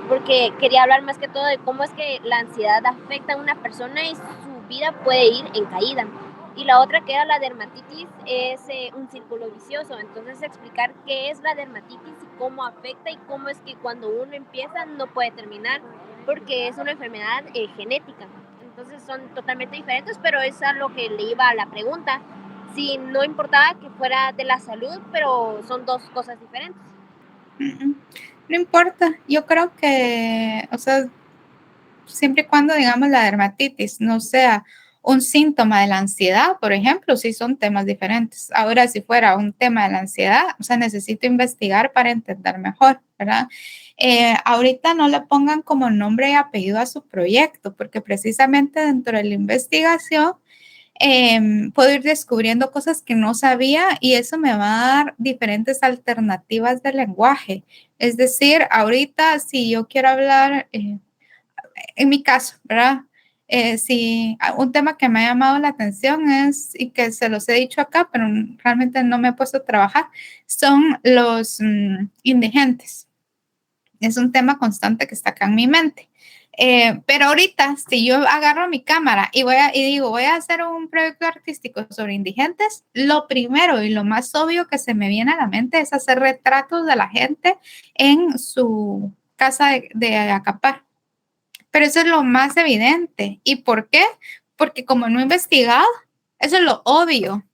porque quería hablar más que todo de cómo es que la ansiedad afecta a una persona y su vida puede ir en caída. Y la otra, que era la dermatitis, es un círculo vicioso. Entonces explicar qué es la dermatitis y cómo afecta y cómo es que cuando uno empieza no puede terminar, porque es una enfermedad genética. Entonces son totalmente diferentes, pero es a lo que le iba a la pregunta. Si no importaba que fuera de la salud, pero son dos cosas diferentes. No importa, yo creo que, o sea, siempre y cuando, digamos, la dermatitis no sea un síntoma de la ansiedad, por ejemplo, sí son temas diferentes. Ahora, si fuera un tema de la ansiedad, o sea, necesito investigar para entender mejor, ¿verdad? Ahorita no le pongan como nombre y apellido a su proyecto, porque precisamente dentro de la investigación puedo ir descubriendo cosas que no sabía y eso me va a dar diferentes alternativas de lenguaje. Es decir, ahorita si yo quiero hablar, en mi caso, ¿verdad? Si un tema que me ha llamado la atención es, y que se los he dicho acá, pero realmente no me he puesto a trabajar, son los indigentes. Es un tema constante que está acá en mi mente. Pero ahorita, si yo agarro mi cámara y digo, voy a hacer un proyecto artístico sobre indigentes, lo primero y lo más obvio que se me viene a la mente es hacer retratos de la gente en su casa de acampar. Pero eso es lo más evidente. ¿Y por qué? Porque como no he investigado, eso es lo obvio.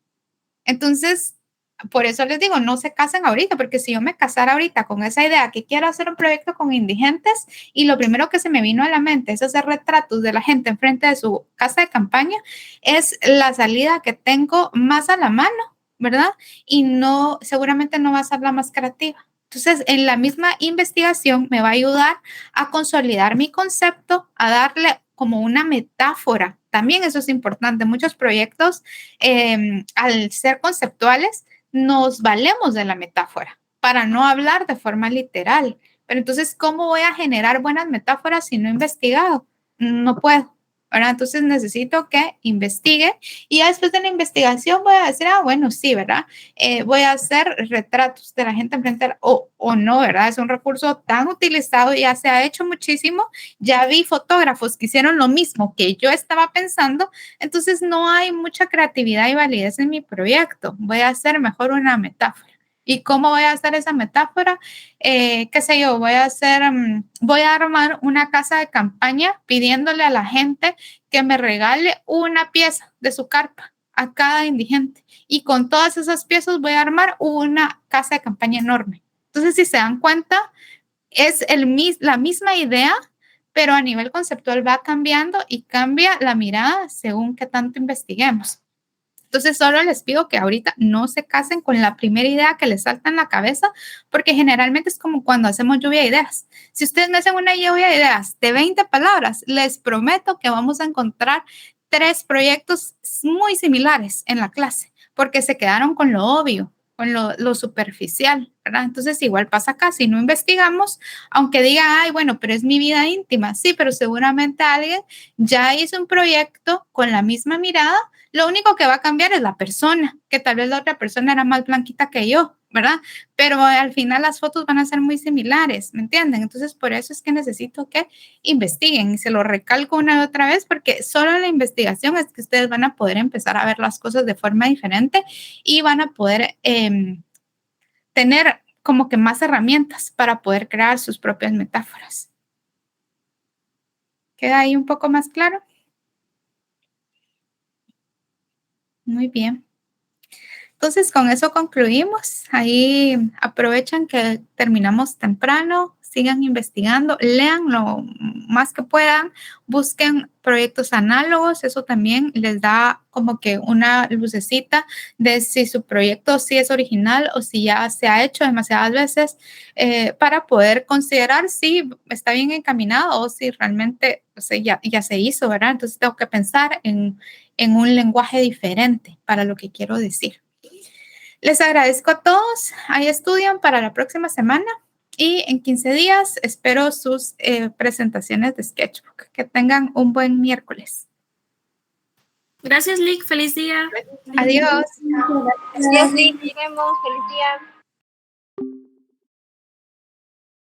Entonces, por eso les digo, no se casen ahorita, porque si yo me casara ahorita con esa idea que quiero hacer un proyecto con indigentes y lo primero que se me vino a la mente es hacer retratos de la gente enfrente de su casa de campaña, es la salida que tengo más a la mano, ¿verdad? Y no, seguramente no va a ser la más creativa. Entonces, en la misma investigación me va a ayudar a consolidar mi concepto, a darle como una metáfora. También eso es importante. Muchos proyectos, al ser conceptuales, nos valemos de la metáfora para no hablar de forma literal. Pero entonces, ¿cómo voy a generar buenas metáforas si no he investigado? No puedo. ¿verdad? Entonces necesito que investigue y ya después de la investigación voy a decir, bueno, sí, ¿verdad? Voy a hacer retratos de la gente enfrente o no, ¿verdad? Es un recurso tan utilizado, ya se ha hecho muchísimo, ya vi fotógrafos que hicieron lo mismo que yo estaba pensando, entonces no hay mucha creatividad y validez en mi proyecto. Voy a hacer mejor una metáfora. ¿Y cómo voy a hacer esa metáfora? Qué sé yo, voy a armar una casa de campaña pidiéndole a la gente que me regale una pieza de su carpa a cada indigente. Y con todas esas piezas voy a armar una casa de campaña enorme. Entonces, si se dan cuenta, es la misma idea, pero a nivel conceptual va cambiando y cambia la mirada según qué tanto investiguemos. Entonces, solo les pido que ahorita no se casen con la primera idea que les salta en la cabeza, porque generalmente es como cuando hacemos lluvia de ideas. Si ustedes me hacen una lluvia de ideas de 20 palabras, les prometo que vamos a encontrar 3 proyectos muy similares en la clase, porque se quedaron con lo obvio, con lo superficial, ¿verdad? Entonces, igual pasa acá, si no investigamos, aunque digan, ay, bueno, pero es mi vida íntima, sí, pero seguramente alguien ya hizo un proyecto con la misma mirada. Lo único que va a cambiar es la persona, que tal vez la otra persona era más blanquita que yo, ¿verdad? Pero al final las fotos van a ser muy similares, ¿me entienden? Entonces, por eso es que necesito que investiguen y se lo recalco una y otra vez porque solo en la investigación es que ustedes van a poder empezar a ver las cosas de forma diferente y van a poder tener como que más herramientas para poder crear sus propias metáforas. ¿Queda ahí un poco más claro? Muy bien. Entonces, con eso concluimos. Ahí aprovechan que terminamos temprano, sigan investigando, lean lo más que puedan, busquen proyectos análogos, eso también les da como que una lucecita de si su proyecto sí es original o si ya se ha hecho demasiadas veces para poder considerar si está bien encaminado o si realmente ya se hizo, ¿verdad? Entonces tengo que pensar en un lenguaje diferente para lo que quiero decir. Les agradezco a todos. Ahí estudian para la próxima semana y en 15 días espero sus presentaciones de Sketchbook. Que tengan un buen miércoles. Gracias, Lick. Feliz día. Adiós. Gracias, Lick. Nos vemos. Feliz día.